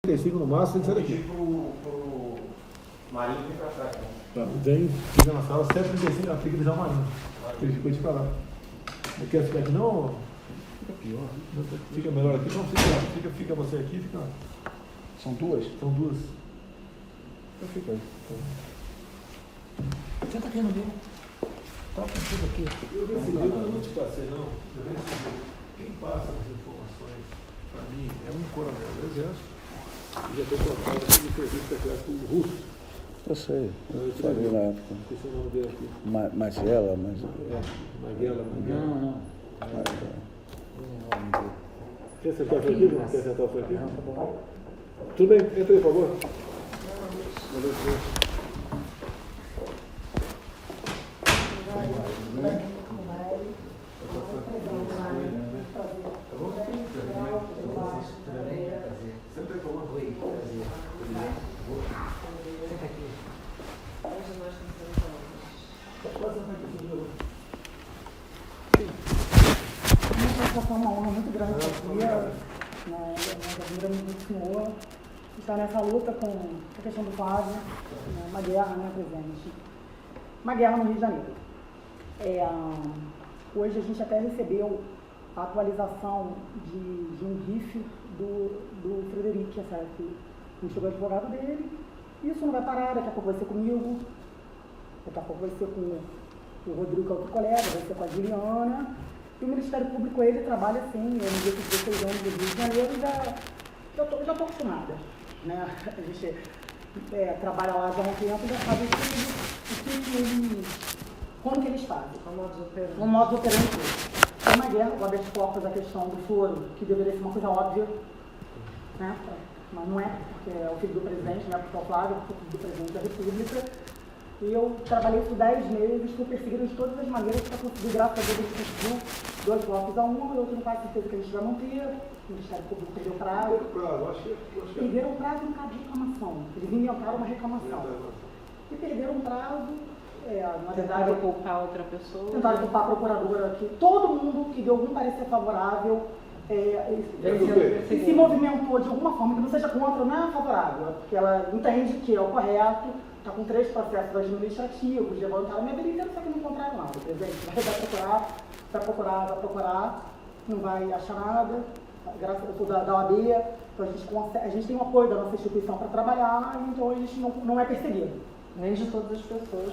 35 no máximo, tem que sair daqui. Pro Marinho vem pra trás, né? Tá, vem, fica na sala, 7h35, ela fica de Marinho. Ele ficou de pra lá. Não quer ficar aqui não? Fica pior. Fica melhor aqui, não fica você aqui, fica lá. São duas? São duas. Então fica aí. Senta aqui no meio. Toca tudo aqui. Eu recebi, eu não te passei não. Eu recebi. Quem passa as informações para mim é um coronel do Exército. E já estou colocado aqui no serviço secreto russo. Eu sei, eu falei na época. Esqueci o nome dele aqui. Magela, mas... Maguela. Não. Quer sentar aqui? Não quer sentar aqui? Tudo bem, entra aí, por favor. Foi uma honra muito grande aqui, da vida do senhor, estar nessa luta com a questão do Flávio, uma guerra, né, presente. Uma guerra no Rio de Janeiro. Hoje a gente até recebeu a atualização de um RIF do Frederico, que chegou o advogado dele. Isso não vai parar, daqui a pouco vai ser comigo, daqui a pouco vai ser com o Rodrigo, que é outro colega, vai ser com a Juliana. E o Ministério Público, ele trabalha assim, eu me vejo com 16 anos do Rio de Janeiro e já estou acostumada, né? A gente trabalha lá já há um tempo e já sabe como que eles fazem. O modo operante. Tem uma guerra, o habeas corpus, a questão do foro, que deveria ser uma coisa óbvia, né? Mas não é, porque é o filho do presidente, não é porque é o Flávio, é o filho do presidente da República. E eu trabalhei por 10 meses, fui perseguida de todas as maneiras para conseguir, graças a Deus, a gente conseguiu 2 blocos a 1, e outro não faz certeza que a gente vai manter. O Ministério Público perdeu prazo. Perderam prazo no caso de reclamação. Eles inventaram uma reclamação. E perderam prazo. Na verdade, tentaram culpar outra pessoa. Tentaram culpar a procuradora aqui. Todo mundo que deu algum parecer favorável se movimentou de alguma forma que não seja contra, não é favorável, porque ela entende que é o correto. Está com 3 processos administrativos, levantaram minha vida, só que não encontraram nada. Presidente, vai procurar, não vai achar nada. Graças a Deus da OAB, então a gente tem o apoio da nossa instituição para trabalhar, então a gente não é perseguido. Nem de todas as pessoas.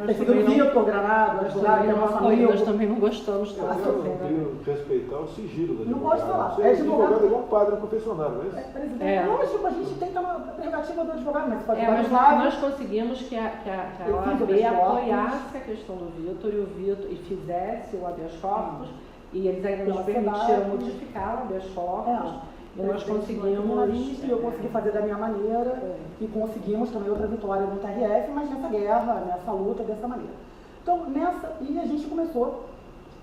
Perseguido o Vitor, Granado, advogado, que é nosso amigo. Nós também não gostamos todos. Respeitar o sigilo da advogada. Não pode falar. Você é advogado igual um padre no confessionário, não é isso? Lógico, a gente tem que ter uma prerrogativa do advogado, mas pode mas nós conseguimos que a OAB apoiasse a questão do Vitor e fizesse o habeas corpus, e eles ainda nos permitiram modificar o habeas corpus. E nós conseguimos. Eu consegui fazer da minha maneira e conseguimos também outra vitória no TRF, mas nessa guerra, nessa luta, dessa maneira. Então, e a gente começou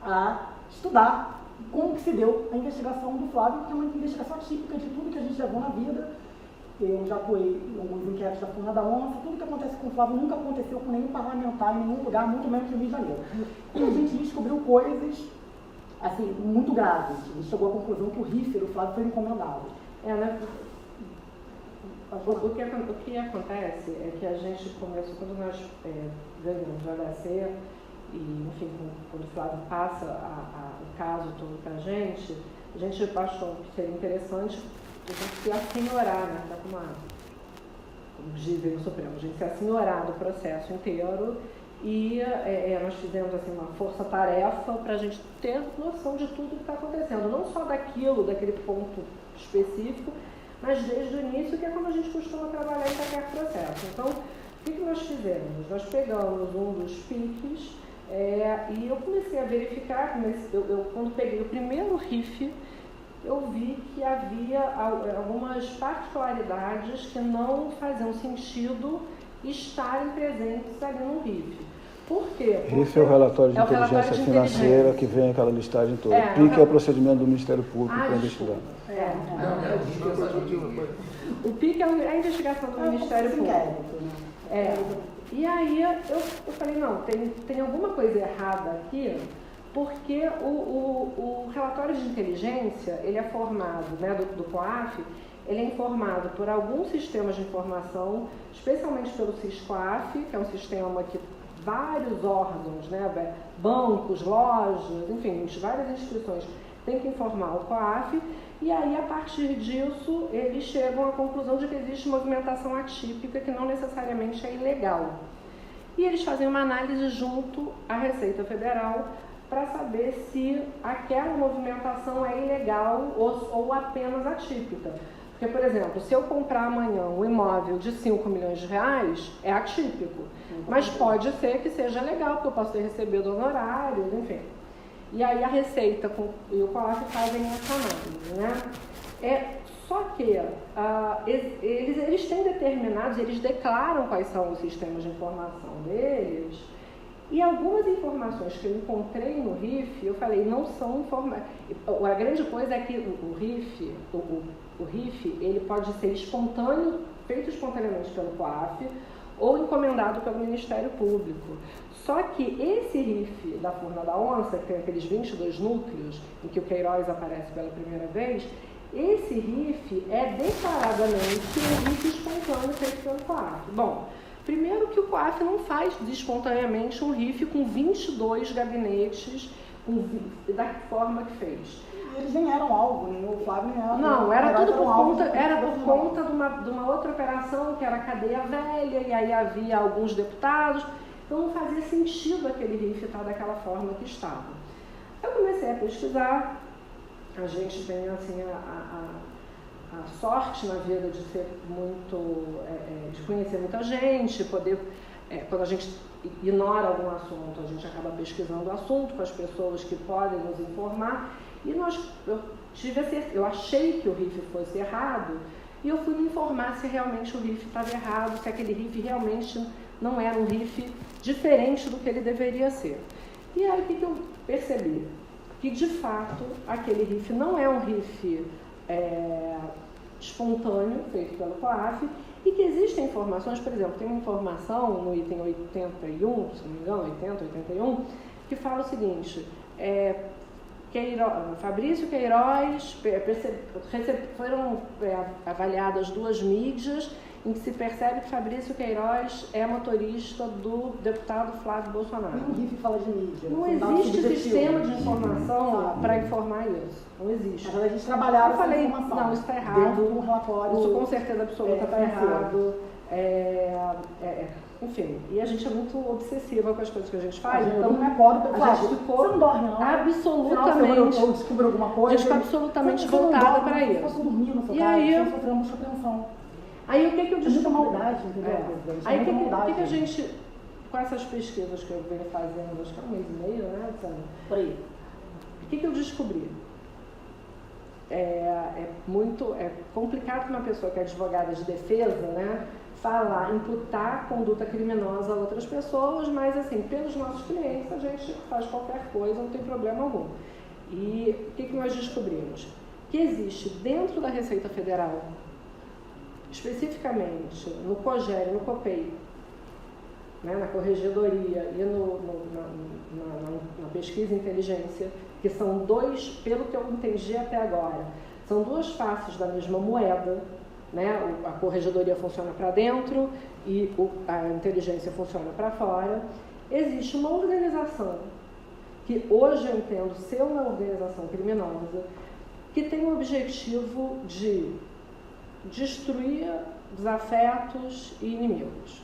a estudar como que se deu a investigação do Flávio, que é uma investigação típica de tudo que a gente levou na vida. Eu já atuei em alguns inquéritos da Funda da Onça, tudo que acontece com o Flávio nunca aconteceu com nenhum parlamentar em nenhum lugar, muito menos no Rio de Janeiro. E a gente descobriu coisas assim, muito graves. A gente chegou à conclusão que o RIF do Flávio foi encomendado. O que acontece é que a gente começou, quando nós ganhamos o HC, e enfim, quando o Flávio passa o caso todo para a gente achou que seria interessante a gente se assenhorar, né? Como dizem no Supremo, a gente se assenhorar do processo inteiro. E nós fizemos assim, uma força-tarefa para a gente ter noção de tudo que está acontecendo, não só daquele ponto específico, mas desde o início, que é como a gente costuma trabalhar em qualquer processo. Então, o que nós fizemos? Nós pegamos um dos PICs e eu comecei a verificar, quando peguei o primeiro RIF, eu vi que havia algumas particularidades que não faziam sentido estarem presentes ali no RIF. Por quê? RIF é o relatório de inteligência financeira que vem aquela listagem toda. PIC é o procedimento do Ministério Público para investigar. O PIC é a investigação do Ministério Público. E aí eu falei, não, tem alguma coisa errada aqui, porque o relatório de inteligência, ele é formado, né, do COAF, ele é informado por alguns sistemas de informação, especialmente pelo SISCOAF, que é um sistema que vários órgãos, né, bancos, lojas, enfim, várias instituições têm que informar o COAF, e aí, a partir disso, eles chegam à conclusão de que existe movimentação atípica que não necessariamente é ilegal. E eles fazem uma análise junto à Receita Federal para saber se aquela movimentação é ilegal ou apenas atípica. Porque, por exemplo, se eu comprar amanhã um imóvel de 5 milhões de reais, é atípico. Mas pode ser que seja legal, porque eu posso ter recebido honorários, enfim. E aí a Receita e o COAF fazem essa análise, né? Só que eles têm determinados, eles declaram quais são os sistemas de informação deles, e algumas informações que eu encontrei no RIF, eu falei, não são informações. A grande coisa é que o RIF, ele pode ser espontâneo, feito espontaneamente pelo COAF, ou encomendado pelo Ministério Público. Só que esse RIF da Furna da Onça, que tem aqueles 22 núcleos, em que o Queiroz aparece pela primeira vez, esse RIF é declaradamente um RIF espontâneo feito pelo COAF. Bom, primeiro que o COAF não faz espontaneamente um RIF com 22 gabinetes da forma que fez. Eles nem eram alvo, né? O Flávio nem era. Não, era tudo por conta de uma outra operação, que era a cadeia velha, e aí havia alguns deputados, então não fazia sentido aquele RIF estar daquela forma que estava. Eu comecei a pesquisar, a gente tem assim a sorte na vida de ser muito, de conhecer muita gente, poder, quando a gente ignora algum assunto, a gente acaba pesquisando o assunto com as pessoas que podem nos informar, e eu achei que o RIF fosse errado, e eu fui me informar se realmente o RIF estava errado, se aquele RIF realmente não era um RIF diferente do que ele deveria ser. E aí o que eu percebi? Que de fato aquele RIF não é um RIF espontâneo, feito pelo COAF, e que existem informações, por exemplo, tem uma informação no item 81, se não me engano, 80, 81, que fala o seguinte, Fabrício Queiroz, foram avaliadas 2 mídias em que se percebe que Fabrício Queiroz é motorista do deputado Flávio Bolsonaro. Nenhum RIF fala de mídia. Não existe sistema de informação para informar isso. Não existe. Mas a gente trabalhava eu falei, essa informação. não, isso está errado. Dentro de um relatório. Isso com certeza absoluta está errado. Enfim, e a gente é muito obsessiva com as coisas que a gente faz. Então não é pobre, a gente ficou você não dorme, não? absolutamente. Eu descubro alguma coisa. A gente ficou absolutamente voltada para isso. Eu posso dormir no seu e caso, aí, eu sofri uma atenção. Aí o que eu descobri? É muita maldade, entendeu? Aí o que a gente, com essas pesquisas que eu venho fazendo, acho que é 1 mês e meio, né, Sandra? Por aí. O que eu descobri? É complicado para uma pessoa que é advogada de defesa, né, imputar conduta criminosa a outras pessoas, mas assim, pelos nossos clientes a gente faz qualquer coisa, não tem problema algum. E o que nós descobrimos? Que existe dentro da Receita Federal, especificamente no COGER e no COPEI, né, na Corregedoria e na Pesquisa e Inteligência, que são pelo que eu entendi até agora, são 2 faces da mesma moeda, né? A Corregedoria funciona para dentro e a inteligência funciona para fora. Existe uma organização, que hoje eu entendo ser uma organização criminosa, que tem o objetivo de destruir desafetos e inimigos.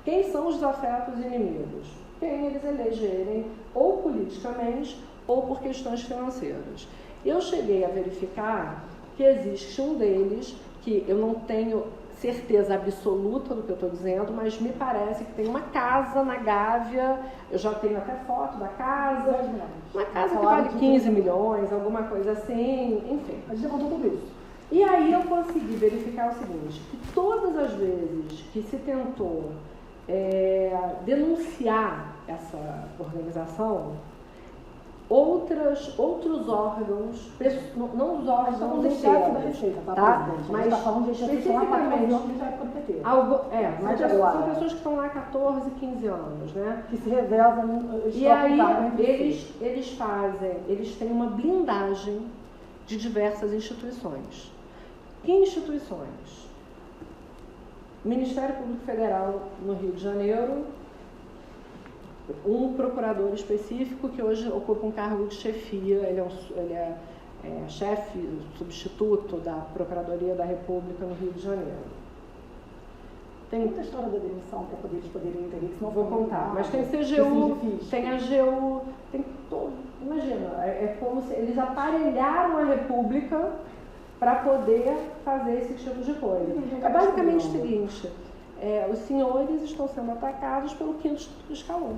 Quem são os desafetos e inimigos? Quem eles elegerem ou politicamente ou por questões financeiras. Eu cheguei a verificar que existe um deles, que eu não tenho certeza absoluta do que eu estou dizendo, mas me parece que tem uma casa na Gávea, eu já tenho até foto da casa, uma casa que vale 15 milhões, alguma coisa assim, enfim. A gente levantou tudo isso. E aí eu consegui verificar o seguinte, que todas as vezes que se tentou denunciar essa organização, outros órgãos, não os órgãos da Receita, tá? Mas está falando de especificamente da época do PT. São pessoas que estão lá há 14, 15 anos, né? Que se revezam. E aí eles têm uma blindagem de diversas instituições. Que instituições? Ministério Público Federal no Rio de Janeiro, um procurador específico que hoje ocupa um cargo de chefia, ele é chefe, substituto da Procuradoria da República no Rio de Janeiro. Tem muita história da demissão para eles poderem intervir, senão vou contar, mas tem CGU, tem AGU, tem todo. Imagina, é como se eles aparelharam a República para poder fazer esse tipo de coisa. É basicamente o seguinte, os senhores estão sendo atacados pelo quinto escalão.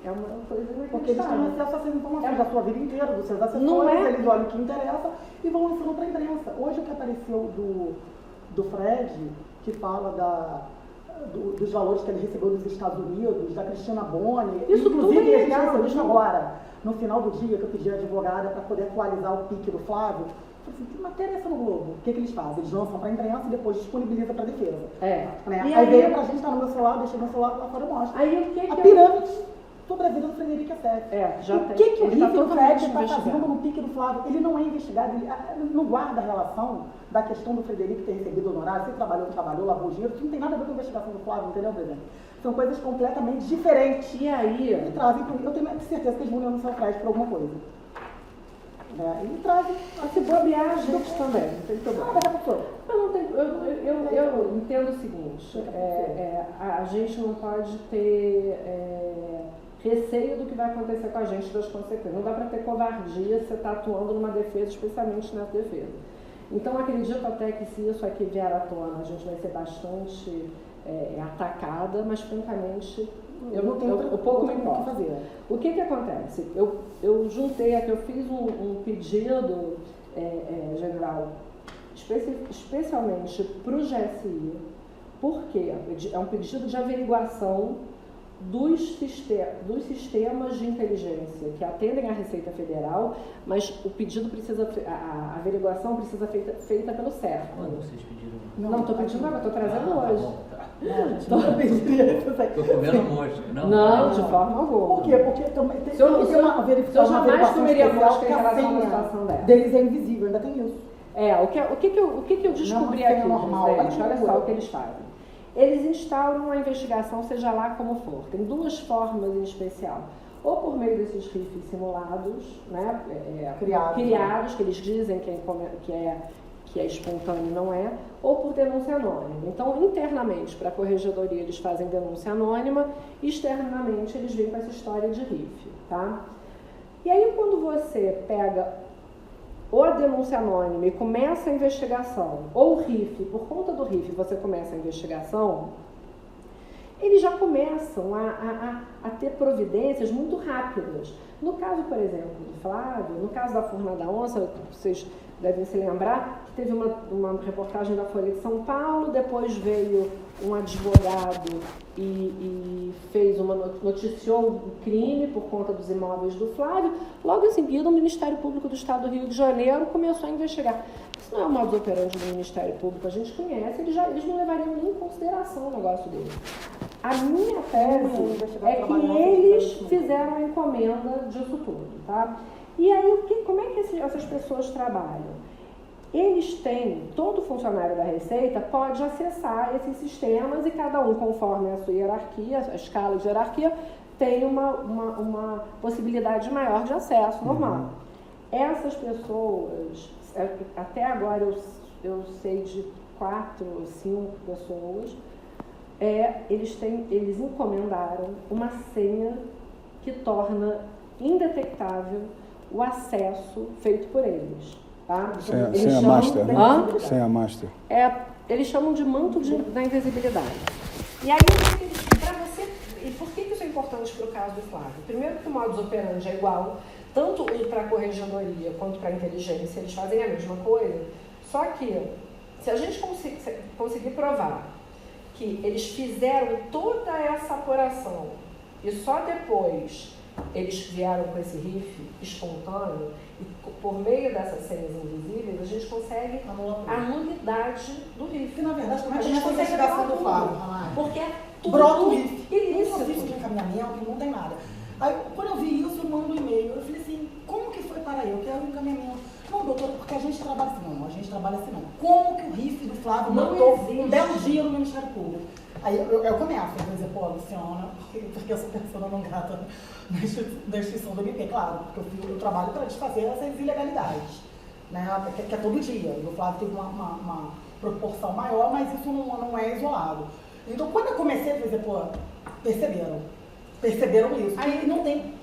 É uma coisa inacreditável. Porque eles têm acesso a essas informações da sua vida inteira, dos seus assessores, eles olham o que interessa e vão ensinando para a imprensa. Hoje o que apareceu do Fred, que fala dos valores que ele recebeu dos Estados Unidos, da Cristina Boni, isso inclusive tudo é a gente legal, recebeu isso agora, no final do dia, que eu pedi a advogada para poder atualizar o pique do Flávio. Eu falei assim, que matéria é essa no Globo? O que eles fazem? Eles lançam para a imprensa e depois disponibilizam para a defesa. Aí veio pra gente, tá no meu celular, deixei meu celular lá fora e mostra. A pirâmide sobre a vida do Frederico Assef. O que o Riff do Fred está fazendo no pique do Flávio? Ele não é investigado, ele não guarda a relação da questão do Frederico ter recebido honorário, se trabalhou, não trabalhou, lavou dinheiro, isso não tem nada a ver com a investigação do Flávio, entendeu, presidente? São coisas completamente diferentes. E aí? E trazem, eu tenho certeza que eles vão denunciar o Fred por alguma coisa. E trazem. Se bobear a gente também, não tem problema. Eu entendo o seguinte, a gente não pode ter receio do que vai acontecer com a gente, das consequências. Não dá para ter covardia se você está atuando numa defesa, especialmente nessa defesa. Então, acredito até que se isso aqui vier à tona, a gente vai ser bastante atacada, mas, francamente, eu pouco me importo. O que acontece? Eu juntei aqui, eu fiz um pedido, general, especialmente para o GSI, porque é um pedido de averiguação dos sistemas de inteligência que atendem à Receita Federal, mas o pedido precisa, a averiguação precisa ser feita pelo CERF. Quando vocês pediram? Não estou pedindo agora, estou trazendo hoje. Estou comendo mosca. Não, de forma alguma. Por quê? Porque também tem uma verificação. Eu jamais comeria mosca em relação a uma situação dessa. Deles é invisível, ainda tem isso. O que eu descobri aqui, gente? Olha só o que eles fazem. Eles instauram a investigação, seja lá como for. Tem duas formas em especial. Ou por meio desses rifles simulados, né, criados, que eles dizem que é espontâneo e não é, ou por denúncia anônima. Então, internamente, para a corregedoria, eles fazem denúncia anônima, externamente, eles vêm com essa história de rifle, tá? E aí, quando você pega ou a denúncia anônima e começa a investigação, ou o RIF, por conta do RIF você começa a investigação, eles já começam a ter providências muito rápidas. No caso, por exemplo, do Flávio, no caso da Furna da Onça, vocês devem se lembrar que teve uma reportagem da Folha de São Paulo, depois veio um advogado e noticiou um crime por conta dos imóveis do Flávio. Logo em seguida, o Ministério Público do Estado do Rio de Janeiro começou a investigar. Isso não é o modus operandi do Ministério Público, a gente conhece, eles não levariam nem em consideração o negócio deles. A minha tese é que eles fizeram a encomenda disso tudo, tá? E aí, como é que essas pessoas trabalham? Eles têm, todo funcionário da Receita pode acessar esses sistemas e cada um, conforme a sua hierarquia, a escala de hierarquia, tem uma possibilidade maior de acesso normal. Essas pessoas, até agora eu sei de 4 ou 5 pessoas, eles encomendaram uma senha que torna indetectável o acesso feito por eles. Tá? Senha master, né? Senha master. Eles chamam de manto da invisibilidade. E aí, para você, e por que isso é importante para o caso do Flávio? Primeiro que o modus operandi é igual, tanto para a corregedoria quanto para a inteligência, eles fazem a mesma coisa, só que se a gente conseguir provar que eles fizeram toda essa apuração e só depois eles vieram com esse RIF espontâneo, e por meio dessas senhas invisíveis, a gente consegue a nulidade do RIF. Que, na verdade, como é que a gente consegue investigação do Flávio? Porque é tudo brota o RIF. ilícito. Não existe encaminhamento, não tem nada. Aí, quando eu vi isso, eu mando um e-mail. Eu falei assim, como que foi para eu? Quero um encaminhamento. Não, doutora, porque porque a gente trabalha assim, não, a gente trabalha assim não. Como que o RIF do Flávio Não botou existe. um belo dia no Ministério Público? Aí eu começo, eu vou dizer, pô, Luciana, porque eu sou pessoa não grata da instituição do MP, claro, porque eu trabalho para desfazer essas ilegalidades, né, que é todo dia. O Flávio teve uma proporção maior, mas isso não é isolado. Então, quando eu comecei a dizer, pô, perceberam isso. Aí não tem,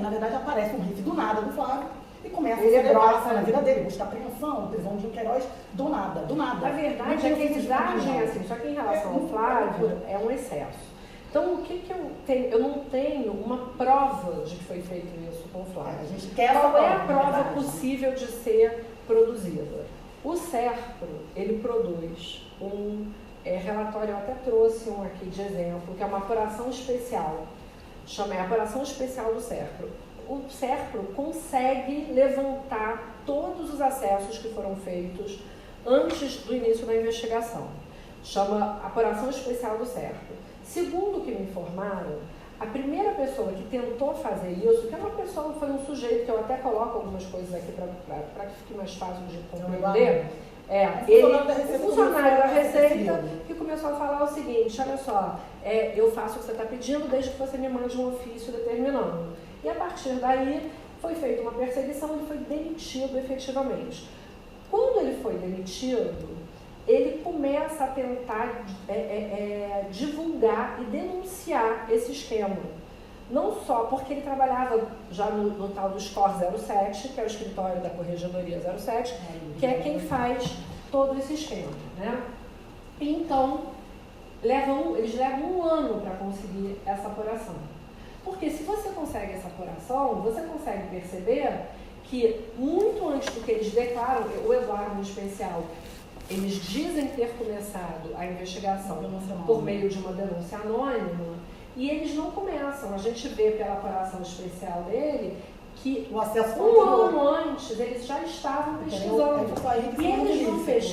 na verdade, aparece um RIF do nada do Flávio e começa a celebrar na vida dele, buscar apreensão, prisão de Queiroz, do nada. Na verdade, é que eles agem assim, só que em relação ao Flávio, é um excesso. Então, o que eu tenho? Eu não tenho uma prova de que foi feito isso com o Flávio. A gente quer Qual é a na prova verdade, possível de ser produzida? O SERPRO, ele produz um relatório, eu até trouxe um aqui de exemplo, que é uma apuração especial, chama a apuração especial do SERPRO. O SERPRO consegue levantar todos os acessos que foram feitos antes do início da investigação. Chama apuração especial do SERPRO. Segundo o que me informaram, a primeira pessoa que tentou fazer isso, que é uma pessoa, foi um sujeito, que eu até coloco algumas coisas aqui para que fique mais fácil de compreender, o funcionário da Receita, que começou a falar o seguinte, olha só, eu faço o que você está pedindo desde que você me mande um ofício determinando. E a partir daí foi feita uma perseguição, ele foi demitido efetivamente. Quando ele foi demitido, ele começa a tentar divulgar e denunciar esse esquema. Não só porque ele trabalhava já no tal do SCOR 07, que é o escritório da Corregedoria 07, que é quem faz todo esse esquema, né? Então, eles levam 1 ano para conseguir essa apuração. Porque se você consegue essa apuração, você consegue perceber que muito antes do que eles declaram, o Eduardo em especial, eles dizem ter começado a investigação por meio de uma denúncia anônima, e eles não começam. A gente vê pela apuração especial dele que o acesso 1 ano antes eles já estavam pesquisando.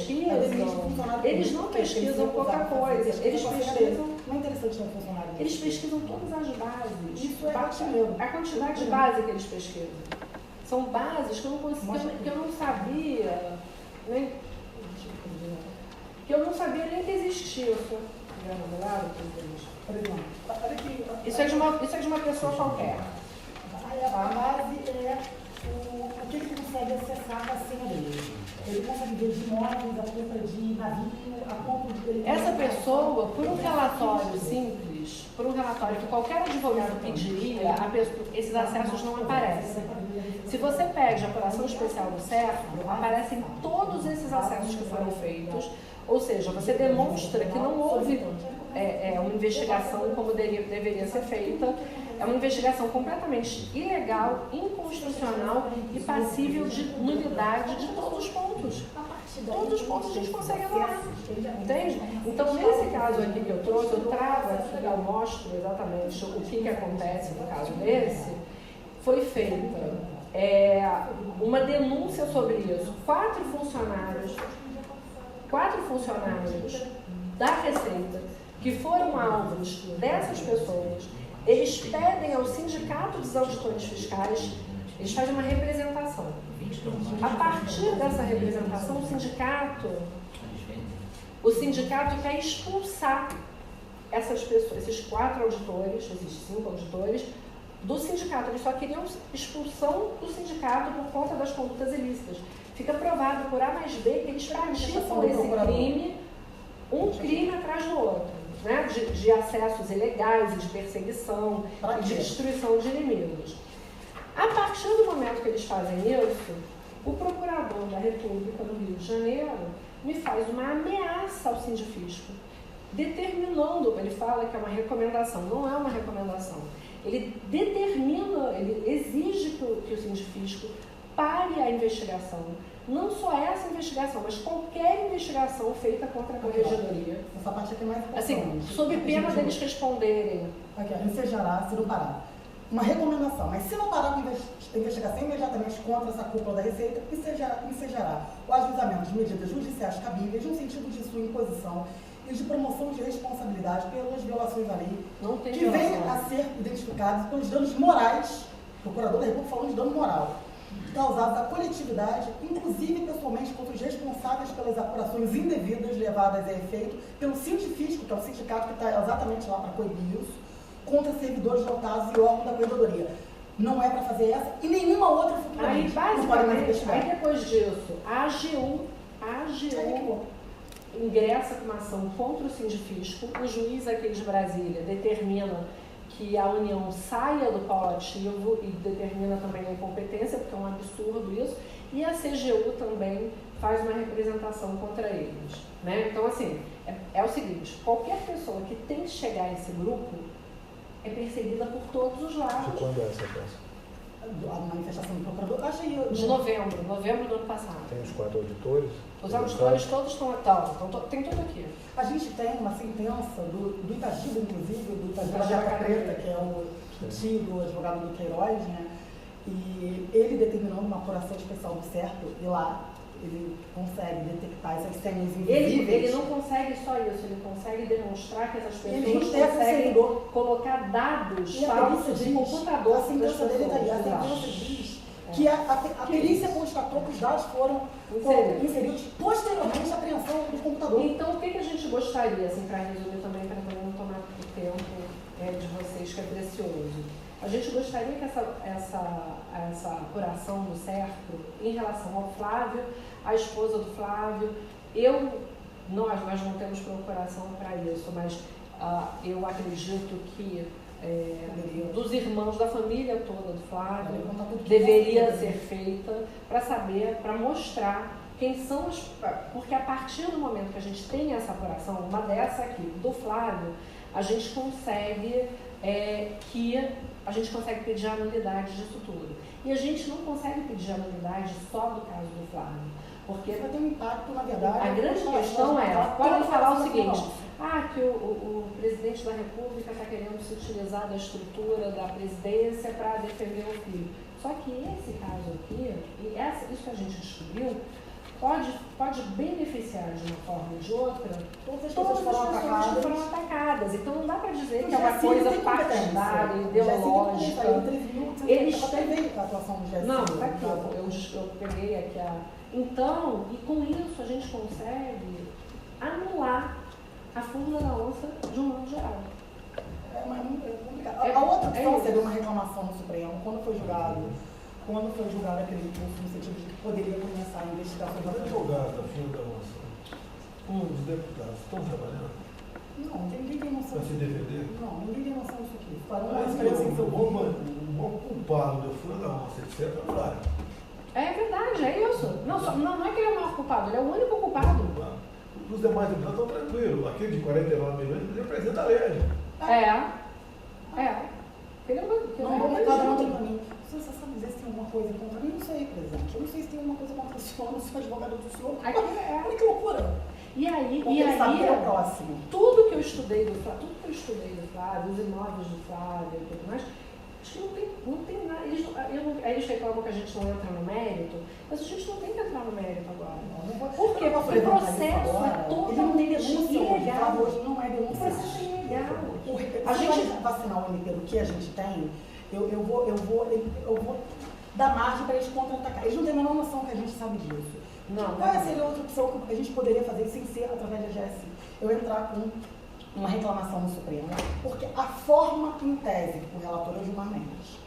E eles não pesquisam pouca coisa. Eles pesquisam. Não é interessante ter um funcionário. Eles pesquisam todas as bases. Isso é a quantidade de base que eles pesquisam. São bases que eu não sabia, nem que eu não sabia nem que existia. Isso é de uma pessoa qualquer. A base é o que ele consegue acessar a senha dele. Ele consegue ver de imóveis, a compra de navio, a compra de... Essa pessoa, por um relatório simples, por um relatório que qualquer advogado pediria, esses acessos não aparecem. Se você pede a apuração especial do SERPRO, aparecem todos esses acessos que foram feitos, ou seja, você demonstra que não houve uma investigação como deveria ser feita. É uma investigação completamente ilegal, inconstitucional e passível de nulidade de todos os pontos. Todos os pontos a gente consegue anular. Entende? Então, nesse caso aqui que eu trouxe, eu trago aqui, eu mostro exatamente o que acontece no caso desse. Foi feita uma denúncia sobre isso. 4 funcionários da Receita que foram alvos dessas pessoas. Eles pedem ao Sindicato dos Auditores Fiscais, eles fazem uma representação. A partir dessa representação, o sindicato quer expulsar essas pessoas, esses 4 auditores, esses 5 auditores, do sindicato. Eles só queriam expulsão do sindicato por conta das condutas ilícitas. Fica provado por A mais B que eles praticam esse crime, um crime atrás do outro. Né, de acessos ilegais, de perseguição, de destruição de inimigos. A partir do momento que eles fazem isso, o procurador da República do Rio de Janeiro me faz uma ameaça ao sindifisco, determinando, ele fala que é uma recomendação, não é uma recomendação, ele determina, ele exige que o sindifisco pare a investigação, não só essa investigação, mas qualquer investigação feita contra a Corregedoria. Essa parte aqui é mais importante. Assim, sob pena deles responderem. Aqui, ensejará se não parar. Uma recomendação, mas se não parar com a investigação imediatamente contra essa cúpula da Receita, ensejará o ajuizamento de medidas judiciais cabíveis no sentido de sua imposição e de promoção de responsabilidade pelas violações à lei que venham a ser identificados pelos danos morais, o Procurador da República falando de dano moral, causados à coletividade, inclusive pessoalmente contra os responsáveis pelas apurações indevidas levadas a efeito pelo Sindifisco, que é o sindicato que está exatamente lá para coibir isso, contra servidores lotados e órgãos da corredoria. Não é para fazer essa e nenhuma outra futuramente. Aí, Não pode mais basicamente, investigar. aí depois disso, a AGU ingressa com uma ação contra o Sindifisco, o juiz aqui de Brasília determina que a União saia do polo ativo e determina também a incompetência, porque é um absurdo isso, e a CGU também faz uma representação contra eles. Né? Então, assim, é o seguinte, qualquer pessoa que tente chegar a esse grupo é perseguida por todos os lados. De quando é essa peça? A manifestação do procurador, achei... De novembro do ano passado. Tem os 4 auditores? Os auditores todos estão tem tudo aqui. A gente tem uma sentença do Itagiba, inclusive, do Itagiba Itagiba Jaca Preta, que é o tio do advogado do Queiroz, né? E ele determinou uma apuração especial do certo, e lá ele consegue detectar essas senhas invisíveis. Ele não consegue só isso, ele consegue demonstrar que essas pessoas conseguem conseguem colocar dados falsos de computador. A sentença dele está aí. A sentença diz que a perícia constatou que os dados foram inseridos posteriormente à apreensão do computador. Então, o que a gente gostaria, assim, para resumir também, para não tomar o tempo de vocês, que é precioso. A gente gostaria que essa apuração do cerco em relação ao Flávio, a esposa do Flávio, nós não temos procuração para isso, mas eu acredito que dos irmãos, da família toda do Flávio, deveria ser feita para saber, para mostrar quem são os... Porque a partir do momento que a gente tem essa apuração, uma dessa aqui, do Flávio, a gente consegue pedir a nulidade disso tudo. E a gente não consegue pedir a nulidade só do caso do Flávio, porque vai ter um impacto, na verdade. A grande questão podem falar o seguinte, que o presidente da República está querendo se utilizar da estrutura da presidência para defender o filho. Só que esse caso aqui, isso que a gente descobriu, pode beneficiar de uma forma ou de outra todas as pessoas que foram atacadas. Então não dá para dizer que é uma coisa partidária, ideológica. Eles têm a atuação do GSI. Não, está aqui, eu peguei aqui Então, e com isso a gente consegue anular a furna da onça de um modo geral. É complicado. A outra opção seria uma reclamação no Supremo, quando foi julgado aquele recurso no sentido de que poderia começar a investigação. Os advogados da furna da onça, os deputados estão trabalhando? Não, ninguém tem noção. Para se defender? Não, ninguém tem noção disso aqui. O bom culpado da furna da onça, etc., é o Flávio. É verdade, é isso. Não é que ele é o maior culpado, ele é o único culpado. Os demais deputados estão tranquilos. Aquele de 49 milhões, ele representa a lei. Ele é cada um tem para mim. Você sabe dizer se tem alguma coisa contra mim? Não sei, presidente. Eu não sei se tem alguma coisa contra o senhor, eu não sou advogado do senhor. Olha que loucura. E aí é o próximo. Tudo que eu estudei do Flávio, os imóveis do Flávio e tudo mais, acho que não tem nada. Eles reclamam que a gente não entra no mérito, mas a gente não tem que entrar no mérito agora. Por quê? Porque o processo é totalmente ilegal. Hoje não é denúncia. O processo é ilegal. A gente vacinar o MP do que a gente tem, eu vou dar margem para eles contra-atacar. Eles não têm a menor noção que a gente sabe disso. Qual seria outra opção que a gente poderia fazer sem ser através da GSI? Eu entrar com uma reclamação no Supremo, porque a forma em tese do relator é Gilmar Mendes.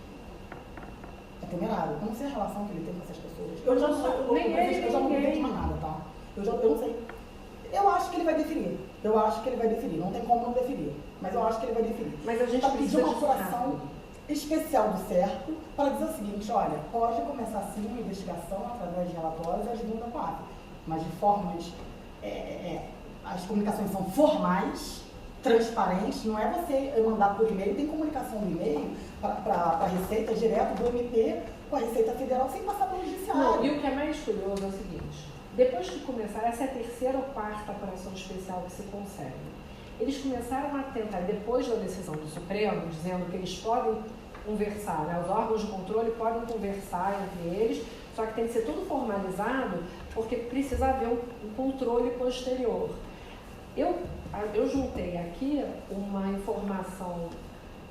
É temerário. Eu não sei a relação que ele tem com essas pessoas. Eu já não vejo mais nada, tá? Eu não sei. Eu acho que ele vai definir. Não tem como não definir. Mas eu acho que ele vai definir. Mas a gente precisa uma apuração especial do certo para dizer o seguinte, olha, pode começar sim uma investigação através de relatórios agindo da PAP, mas de formas, as comunicações são formais, transparentes, não é você mandar por e-mail, tem comunicação no e-mail para a Receita direto do MP com a Receita Federal sem passar pelo Judiciário. Não, e o que é mais curioso é o seguinte, depois que começar, essa é a terceira ou quarta apuração especial que se consegue. Eles começaram a tentar, depois da decisão do Supremo, dizendo que eles podem conversar, né? Os órgãos de controle podem conversar entre eles, só que tem que ser tudo formalizado, porque precisa haver um controle posterior. Eu juntei aqui uma informação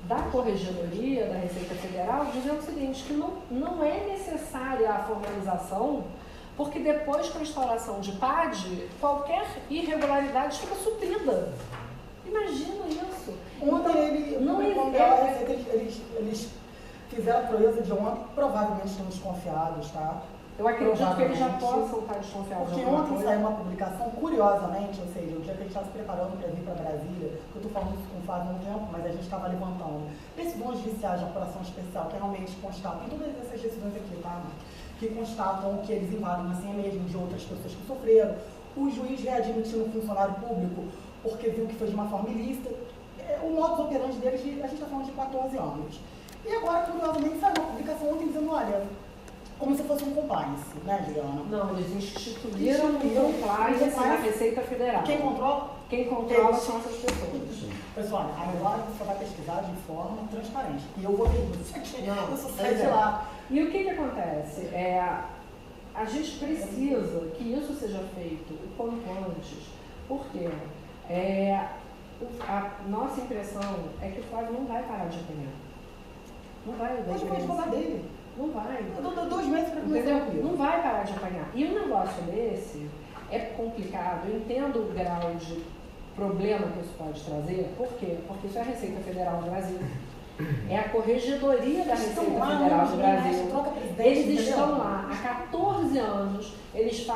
da Corregedoria da Receita Federal dizendo o seguinte, que não é necessária a formalização, porque depois com a instauração de PAD, qualquer irregularidade fica suprida. Imagina isso. Ontem eles fizeram a proeza de ontem, provavelmente estão desconfiados, tá? Eu acredito que eles já possam estar desconfiados. Porque ontem saiu uma publicação, curiosamente, ou seja, o dia que a gente estava se preparando para vir para Brasília, que eu estou falando isso com o Flávio há um tempo, mas a gente estava levantando decisões judiciais de apuração especial, que realmente constatam, em todas essas decisões aqui, tá? Que constatam que eles invadem assim mesmo de outras pessoas que sofreram. O juiz readmitindo o funcionário público porque viu que foi de uma forma ilícita. O modus operandi deles, a gente está falando de 14 anos. E agora, curiosamente, saiu uma publicação ontem dizendo, olha, como se fosse um compliance, né, Juliana? Não, eles instituíram um compliance na Receita Federal. Quem controla? Quem controla são essas pessoas. Pessoal, agora você vai pesquisar de forma transparente. E eu vou ver isso. Não, eu só saio de lá. E o que acontece? A gente precisa que isso seja feito o quanto antes. Por quê? A nossa impressão é que o Flávio não vai parar de apanhar. Não vai. Pode pôr advogado dele. Não vai. Eu dou 2 meses para começar. Não vai parar de apanhar. E um negócio desse é complicado. Eu entendo o grau de problema que isso pode trazer. Por quê? Porque isso é a Receita Federal do Brasil. É a Corregedoria da Receita Federal do Brasil. Eles estão lá há 14 anos, eles